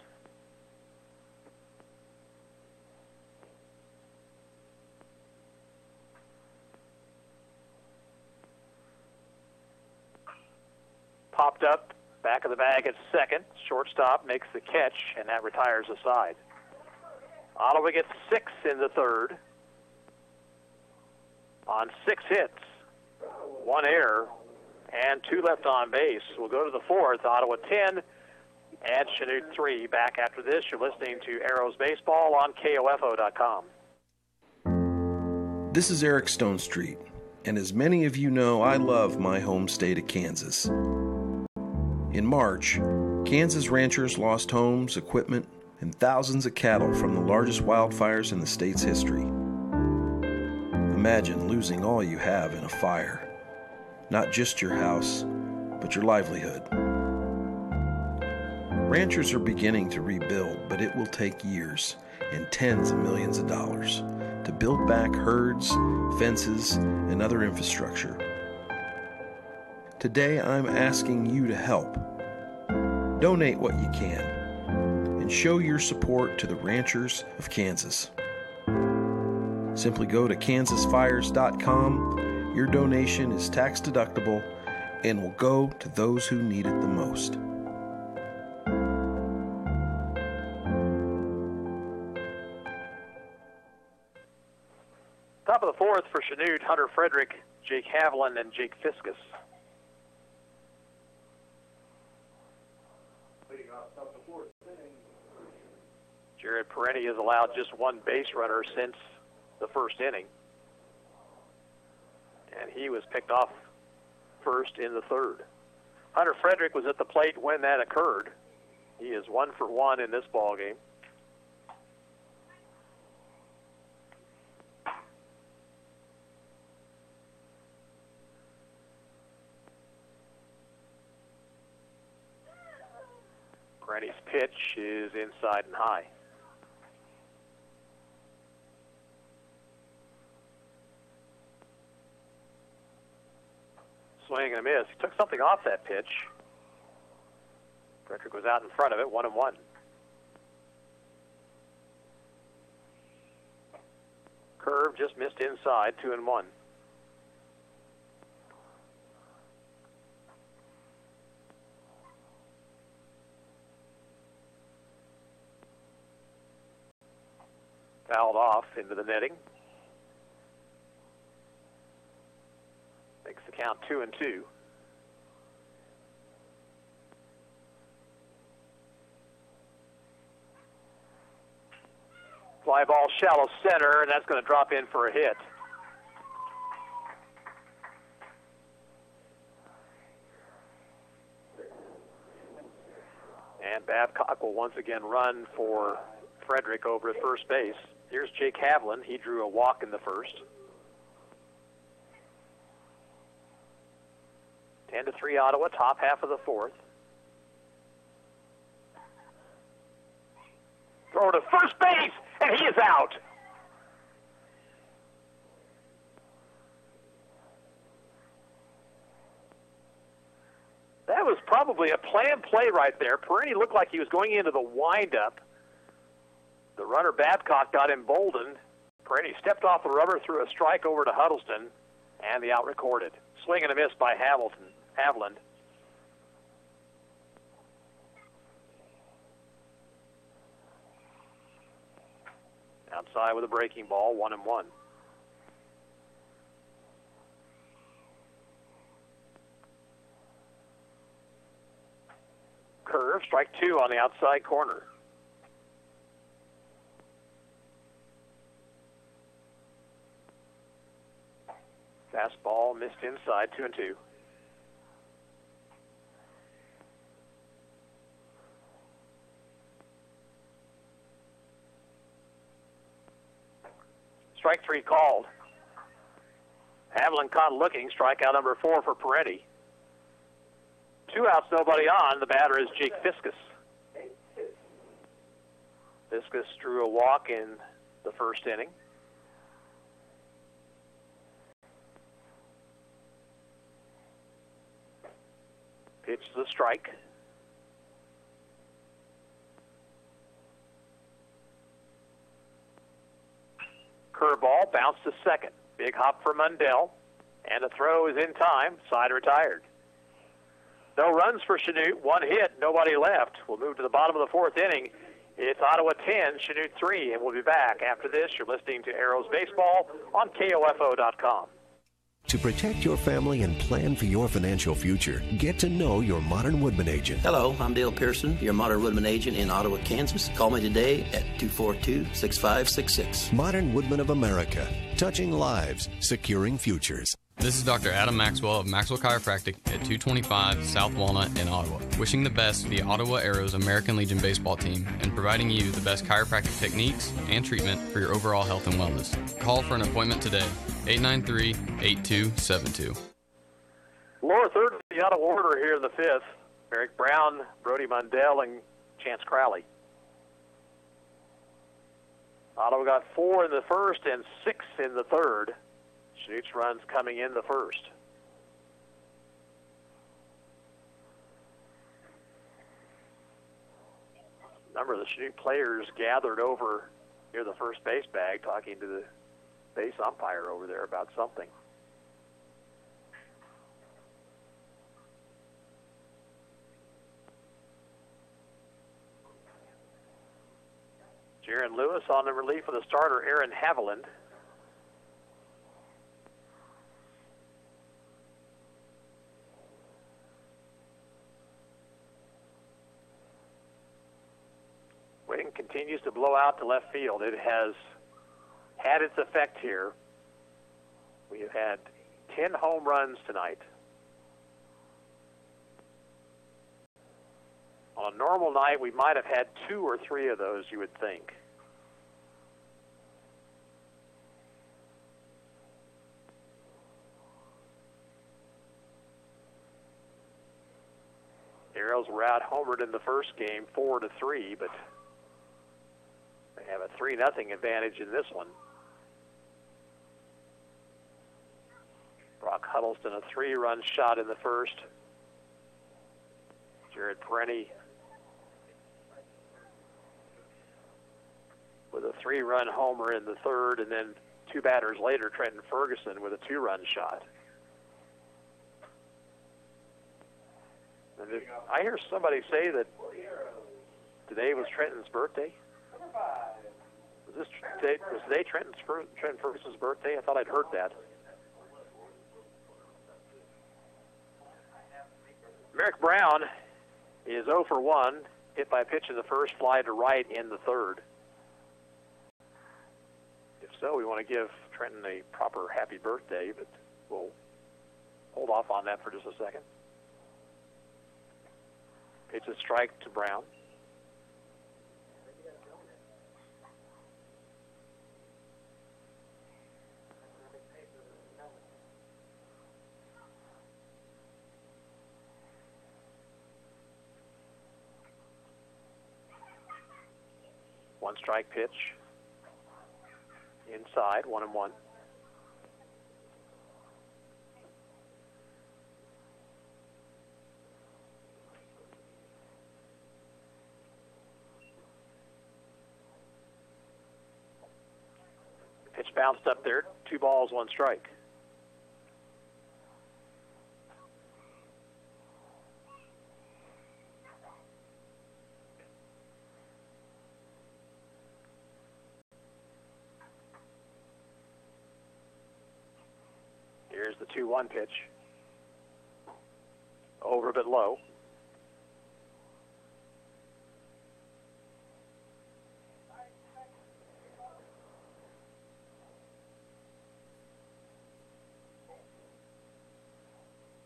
Popped up, back of the bag at second. Shortstop makes the catch, and that retires the side. Ottawa gets 6 in the third on 6 hits, 1 error, and 2 left on base. We'll go to the fourth. Ottawa 10 and Chanute 3. Back after this, you're listening to Arrows Baseball on KOFO.com. This is Eric Stonestreet, and as many of you know, I love my home state of Kansas. In March, Kansas ranchers lost homes, equipment, and thousands of cattle from the largest wildfires in the state's history. Imagine losing all you have in a fire. Not just your house, but your livelihood. Ranchers are beginning to rebuild, but it will take years and tens of millions of dollars to build back herds, fences, and other infrastructure. Today, I'm asking you to help. Donate what you can and show your support to the ranchers of Kansas. Simply go to kansasfires.com Your donation is tax deductible and will go to those who need it the most. Top of the fourth for Chanute, Hunter Frederick, Jake Haviland, and Jake Fiskus. Jared Peretti has allowed just one base runner since the first inning. And he was picked off first in the third. Hunter Frederick was at the plate when that occurred. He is 1 for 1 in this ball game. Peretti's pitch is inside and high. Swing and a miss. He took something off that pitch. Frederick was out in front of it, 1-1. Curve just missed inside, 2-1. Fouled off into the netting. Makes the count 2-2. Fly ball shallow center, and that's going to drop in for a hit. And Babcock will once again run for Frederick over at first base. Here's Jake Haviland. He drew a walk in the first. 10-3 Ottawa, top half of the fourth. Throw to first base, and he is out. That was probably a planned play right there. Peretti looked like he was going into the windup. The runner Babcock got emboldened. Peretti stepped off the rubber, threw a strike over to Huddleston, and the out recorded. Swing and a miss by Haviland. Outside with a breaking ball, 1-1. Curve, strike two on the outside corner. Fastball missed inside, 2-2. Strike three called. Haviland caught looking. Strikeout number 4 for Peretti. 2 outs, nobody on. The batter is Jake Fiskus. Fiskus drew a walk in the first inning. Pitch the strike. Curveball bounced to second. Big hop for Mundell. And the throw is in time. Side retired. No runs for Chanute. 1 hit, nobody left. We'll move to the bottom of the fourth inning. It's Ottawa 10, Chanute 3, and we'll be back after this. You're listening to Arrows Baseball on KOFO.com. To protect your family and plan for your financial future, get to know your Modern Woodman agent. Hello, I'm Dale Pearson, your Modern Woodman agent in Ottawa, Kansas. Call me today at 242-6566. Modern Woodman of America, touching lives, securing futures. This is Dr. Adam Maxwell of Maxwell Chiropractic at 225 South Walnut in Ottawa. Wishing the best to the Ottawa Arrows American Legion baseball team and providing you the best chiropractic techniques and treatment for your overall health and wellness. Call for an appointment today, 893-8272. Lower third of the Ottawa order here in the fifth. Merrick Brown, Brody Mundell, and Chance Crowley. Ottawa got 4 in the first and 6 in the third. Chanute's runs coming in the first. A number of the Chanute players gathered over near the first base bag talking to the base umpire over there about something. Jaron Lewis on the relief of the starter, Aaron Haviland. Wind continues to blow out to left field. It has had its effect here. We have had 10 home runs tonight. On a normal night, we might have had 2 or 3 of those, you would think. Arrows were out homered in the first game, 4-3, but they have a 3-0 advantage in this one. Brock Huddleston, a 3-run shot in the first. Jared Perenni with a 3-run homer in the third, and then 2 batters later, Trenton Ferguson with a 2-run shot. And I hear somebody say that today was Trenton's birthday. Was today Trenton Ferguson's birthday? I thought I'd heard that. Merrick Brown is 0 for 1, hit by a pitch in the first, fly to right in the third. If so, we want to give Trenton a proper happy birthday, but we'll hold off on that for just a second. Pitch a strike to Brown. One strike pitch. Inside, 1-1. Pitch bounced up there. 2 balls, 1 strike. Here's the 2-1 pitch. Over a bit low.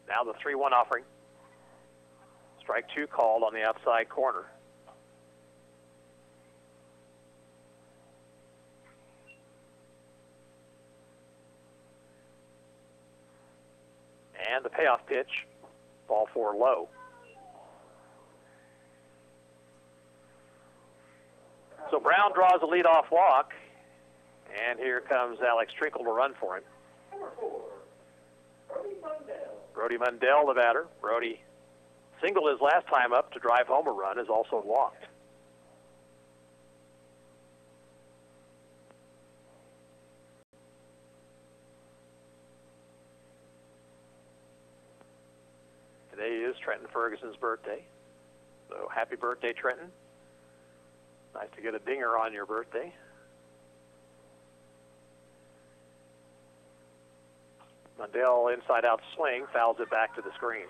Now the 3-1 offering. Strike 2 called on the outside corner. And the payoff pitch, ball 4 low. So Brown draws a leadoff walk, and here comes Alex Trinkle to run for him. Brody Mundell, the batter. Brody singled his last time up to drive home a run, is also walked. Today is Trenton Ferguson's birthday. So happy birthday, Trenton. Nice to get a dinger on your birthday. Mundell inside-out swing, fouls it back to the screen.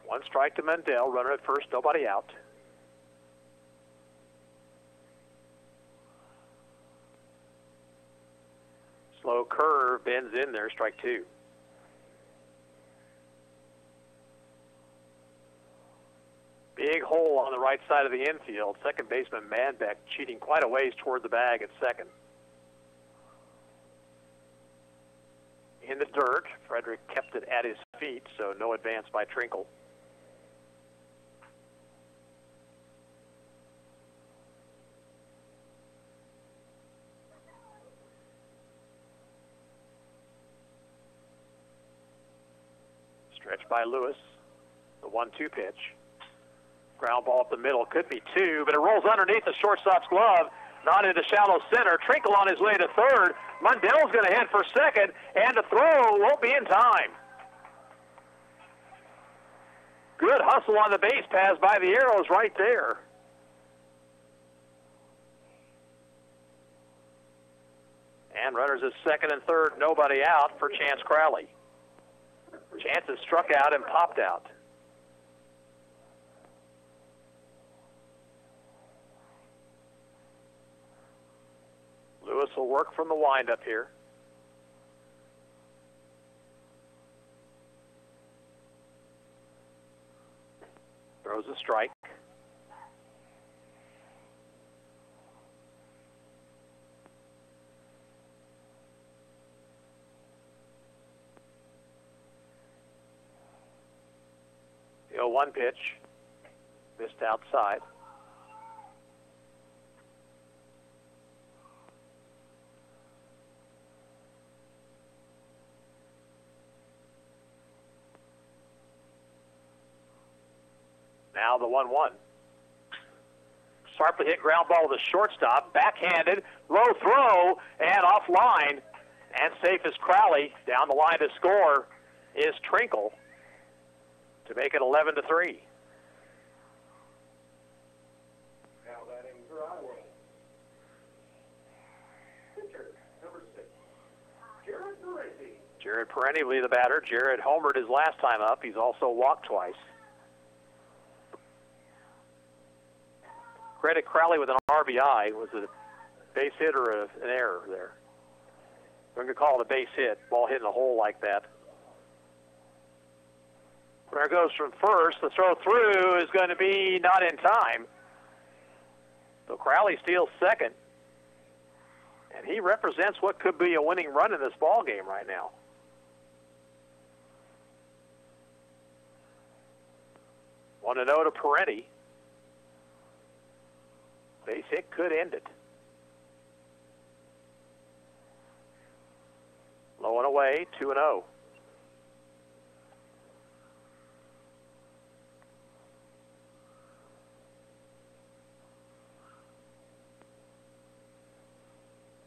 One strike to Mundell, runner at first, nobody out. Slow curve, bends in there, strike 2. Big hole on the right side of the infield. Second baseman Manbeck cheating quite a ways toward the bag at second. In the dirt, Frederick kept it at his feet, so no advance by Trinkle. Stretch by Lewis, the 1-2 pitch. Ground ball up the middle, could be 2, but it rolls underneath the shortstop's glove. Not into shallow center. Trinkle on his way to third. Mundell's going to head for second, and the throw won't be in time. Good hustle on the base pass by the Arrows right there. And runners at second and third, nobody out for Chance Crowley. Chance has struck out and popped out. Lewis will work from the windup here. Throws a strike. The 0-1 pitch. Missed outside. Now the 1-1. Sharply hit ground ball to the shortstop. Backhanded. Low throw and offline. And safe as Crowley. Down the line to score is Trinkle to make it 11-3. Jared Perenni will be the batter. Jared homered his last time up. He's also walked twice. Credit Crowley with an RBI. Was it a base hit or an error there? We're going to call it a base hit. Ball hit in a hole like that. Runner goes from first. The throw through is going to be not in time. So Crowley steals second. And he represents what could be a winning run in this ball game right now. Want to know to Perenni. Base hit could end it. Low and away, 2-0.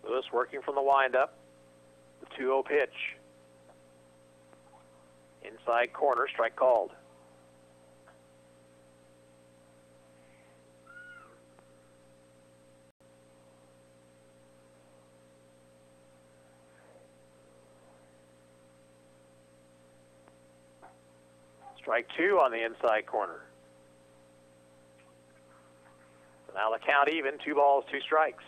Lewis working from the windup. The 2-0 pitch. Inside corner, strike called. Strike two on the inside corner. So now the count even, 2 balls, 2 strikes.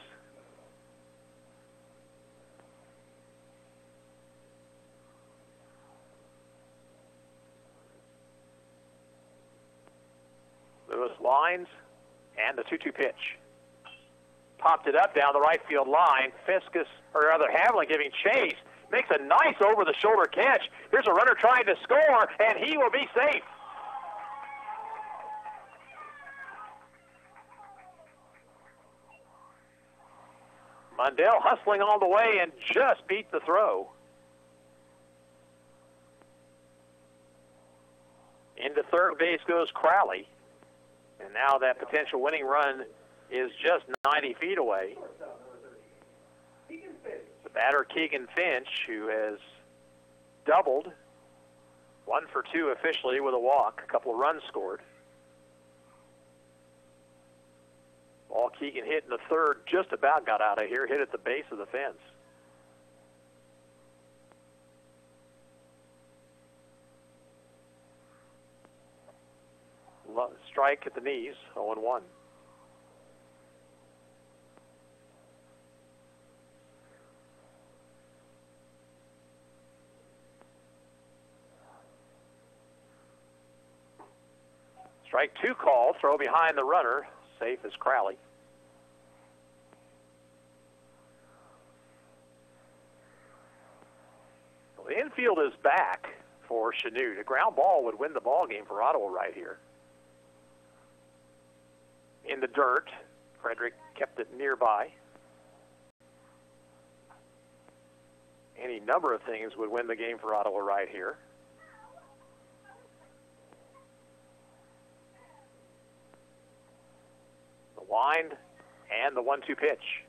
Lewis lines, and the 2-2 pitch. Popped it up down the right field line. Fiskus, or rather Havlin, giving chase. Makes a nice over-the-shoulder catch. Here's a runner trying to score, and he will be safe. Mundell hustling all the way and just beat the throw. Into third base goes Crowley. And now that potential winning run is just 90 feet away. The batter, Keegan Finch, who has doubled, 1 for 2 officially with a walk, a couple of runs scored. Ball Keegan hit in the third, just about got out of here, hit at the base of the fence. Strike at the knees, 0-1. Strike 2 call, throw behind the runner, safe as Crowley. Well, the infield is back for Chanute. A ground ball would win the ball game for Ottawa right here. In the dirt, Frederick kept it nearby. Any number of things would win the game for Ottawa right here. The wind And the 1-2 pitch.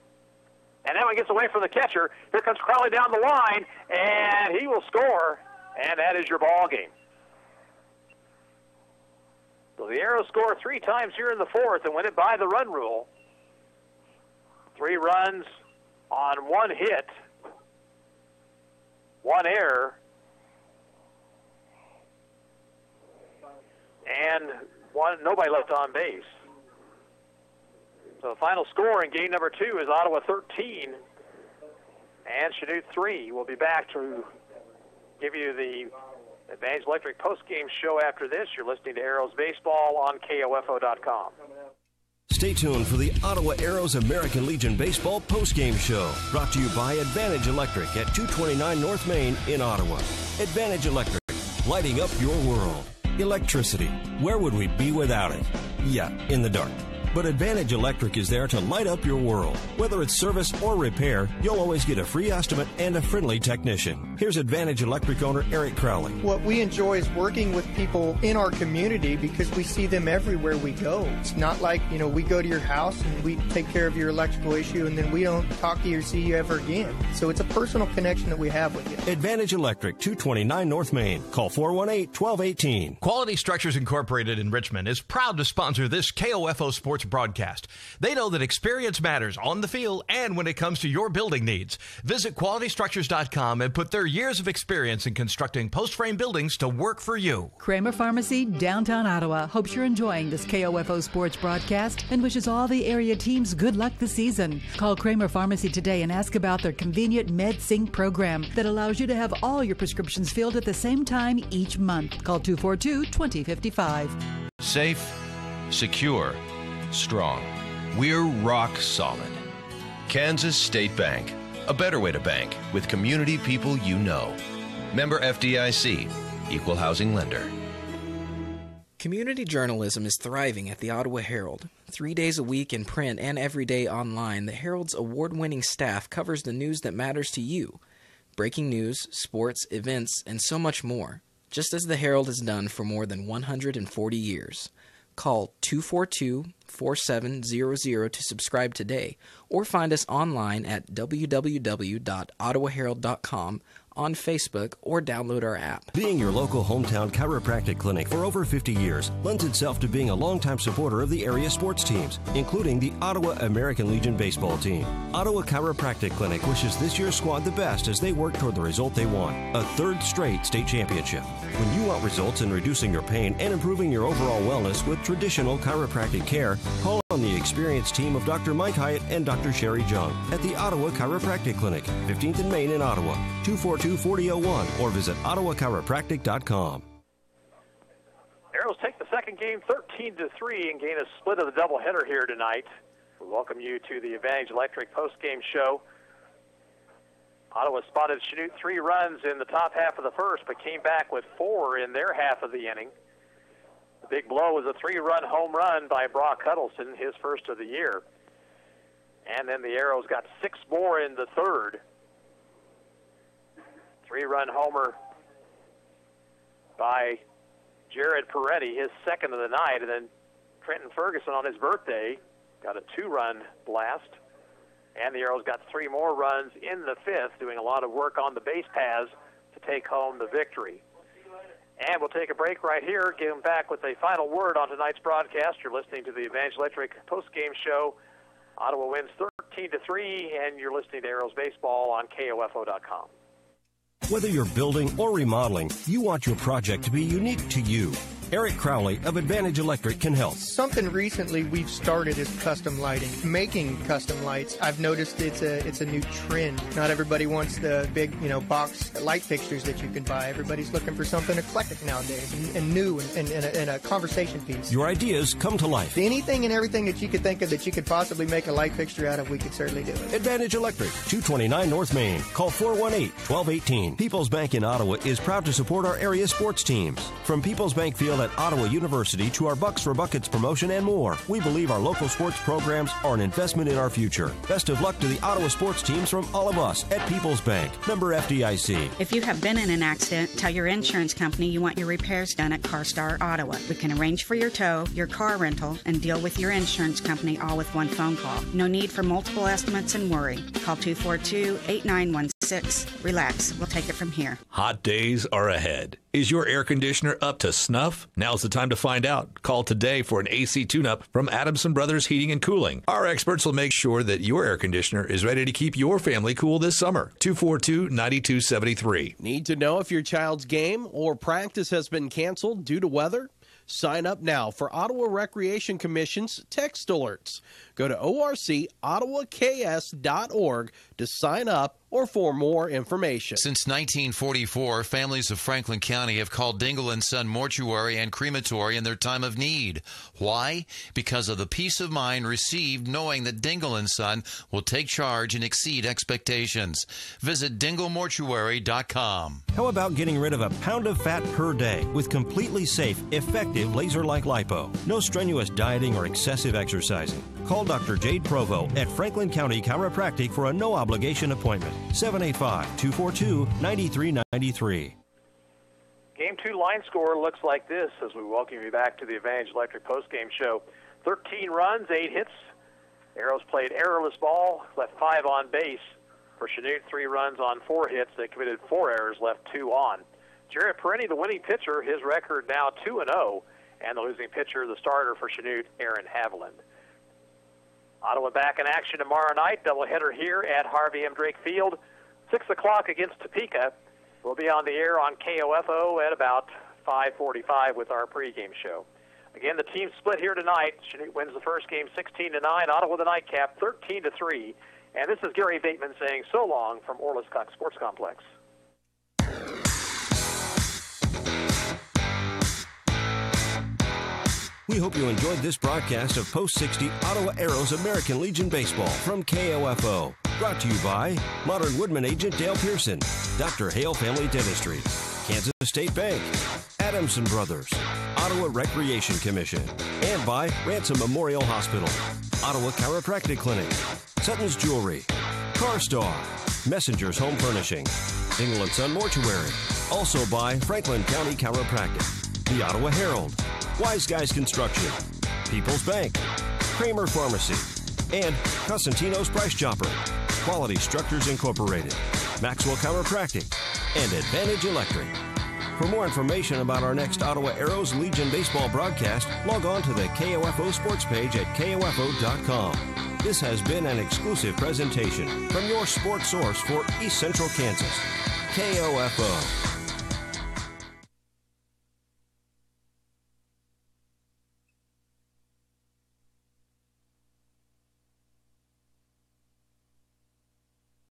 And that one gets away from the catcher. Here comes Crowley down the line, and he will score, and that is your ball game. So the Arrows score 3 times here in the fourth and win it by the run rule. 3 runs on 1 hit, 1 error, and nobody left on base. So the final score in game number 2 is Ottawa 13 and Chanute 3. We'll be back to give you the Advantage Electric postgame show after this. You're listening to Arrows Baseball on KOFO.com. Stay tuned for the Ottawa Arrows American Legion Baseball postgame show, brought to you by Advantage Electric at 229 North Main in Ottawa. Advantage Electric, lighting up your world. Electricity, where would we be without it? Yeah, in the dark. But Advantage Electric is there to light up your world. Whether it's service or repair, you'll always get a free estimate and a friendly technician. Here's Advantage Electric owner Eric Crowley. What we enjoy is working with people in our community because we see them everywhere we go. It's not like, we go to your house and we take care of your electrical issue and then we don't talk to you or see you ever again. So it's a personal connection that we have with you. Advantage Electric, 229 North Main. Call 418-1218. Quality Structures Incorporated in Richmond is proud to sponsor this KOFO Sports broadcast. They know that experience matters on the field and when it comes to your building needs. Visit qualitystructures.com and put their years of experience in constructing post-frame buildings to work for you. Kramer Pharmacy, downtown Ottawa, hopes you're enjoying this KOFO Sports broadcast and wishes all the area teams good luck this season. Call Kramer Pharmacy today and ask about their convenient MedSync program that allows you to have all your prescriptions filled at the same time each month. Call 242-2055. Safe, secure, strong. We're rock solid. Kansas State Bank. A better way to bank with community people you know. Member FDIC. Equal housing lender. Community journalism is thriving at the Ottawa Herald. 3 days a week in print and every day online, the Herald's award-winning staff covers the news that matters to you. Breaking news, sports, events, and so much more. Just as the Herald has done for more than 140 years. Call 242-4700 to subscribe today, or find us online at www.ottawaherald.com, on Facebook, or download our app. Being your local hometown chiropractic clinic for over 50 years lends itself to being a longtime supporter of the area sports teams, including the Ottawa American Legion baseball team. Ottawa Chiropractic Clinic wishes this year's squad the best as they work toward the result they want, a 3rd straight state championship. When you want results in reducing your pain and improving your overall wellness with traditional chiropractic care, call on the experienced team of Dr. Mike Hyatt and Dr. Sherry Jung at the Ottawa Chiropractic Clinic, 15th and Main in Ottawa, 242-4001, or visit ottawachiropractic.com. Arrows take the second game 13-3 and gain a split of the doubleheader here tonight. We welcome you to the Advantage Electric postgame show. Ottawa spotted Chanute 3 runs in the top half of the first, but came back with 4 in their half of the inning. The big blow was a 3-run home run by Brock Huddleston, his first of the year. And then the Arrows got 6 more in the third. 3-run homer by Jared Peretti, his second of the night. And then Trenton Ferguson on his birthday got a 2-run blast. And the Arrows got 3 more runs in the fifth, doing a lot of work on the base paths to take home the victory. And we'll take a break right here, give them back with a final word on tonight's broadcast. You're listening to the Advantage Electric postgame show. Ottawa wins 13-3, and you're listening to Arrows Baseball on KOFO.com. Whether you're building or remodeling, you want your project to be unique to you. Eric Crowley of Advantage Electric can help. Something recently we've started is custom lighting. Making custom lights, I've noticed it's a new trend. Not everybody wants the big, box light fixtures that you can buy. Everybody's looking for something eclectic nowadays and new and a conversation piece. Your ideas come to life. Anything and everything that you could think of that you could possibly make a light fixture out of, we could certainly do it. Advantage Electric, 229 North Main. Call 418-1218. People's Bank in Ottawa is proud to support our area sports teams. From People's Bank Field While at Ottawa University, to our Bucks for Buckets promotion and more, we believe our local sports programs are an investment in our future. Best of luck to the Ottawa sports teams from all of us at People's Bank, member FDIC. If you have been in an accident, tell your insurance company you want your repairs done at CarStar Ottawa. We can arrange for your tow, your car rental, and deal with your insurance company all with one phone call. No need for multiple estimates and worry. Call 242-8916. Relax. We'll take it from here. Hot days are ahead. Is your air conditioner up to snuff? Now's the time to find out. Call today for an AC tune-up from Adamson Brothers Heating and Cooling. Our experts will make sure that your air conditioner is ready to keep your family cool this summer. 242-9273. Need to know if your child's game or practice has been canceled due to weather? Sign up now for Ottawa Recreation Commission's text alerts. Go to orcottawaks.org to sign up or for more information. Since 1944, families of Franklin County have called Dingle & Son Mortuary and Crematory in their time of need. Why? Because of the peace of mind received knowing that Dingle & Son will take charge and exceed expectations. Visit dinglemortuary.com. How about getting rid of a pound of fat per day with completely safe, effective laser-like lipo? No strenuous dieting or excessive exercising. Call Dr. Jade Provo at Franklin County Chiropractic for a no-obligation appointment. 785-242-9393. Game 2 line score looks like this as we welcome you back to the Advantage Electric postgame show. 13 runs, 8 hits. Arrows played errorless ball, left 5 on base. For Chanute, 3 runs on 4 hits. They committed 4 errors, left 2 on. Jarrett Perenni, the winning pitcher, his record now 2-0. And the losing pitcher, the starter for Chanute, Aaron Haviland. Ottawa back in action tomorrow night. Doubleheader here at Harvey M. Drake Field. 6 o'clock against Topeka. We'll be on the air on KOFO at about 5:45 with our pregame show. Again, the team split here tonight. Chanute wins the first game 16-9. Ottawa the nightcap 13-3. And this is Gary Bateman saying so long from Orlis Cox Sports Complex. We hope you enjoyed this broadcast of Post 60 Ottawa Arrows American Legion Baseball from KOFO. Brought to you by Modern Woodman agent Dale Pearson, Dr. Hale Family Dentistry, Kansas State Bank, Adamson Brothers, Ottawa Recreation Commission, and by Ransom Memorial Hospital, Ottawa Chiropractic Clinic, Sutton's Jewelry, CarStar, Messenger's Home Furnishing, Dingle & Son Mortuary, also by Franklin County Chiropractic, the Ottawa Herald, Wise Guys Construction, People's Bank, Kramer Pharmacy, and Cosentino's Price Chopper, Quality Structures Incorporated, Maxwell Chiropractic, and Advantage Electric. For more information about our next Ottawa Arrows Legion baseball broadcast, log on to the KOFO sports page at KOFO.com. This has been an exclusive presentation from your sports source for East Central Kansas, KOFO.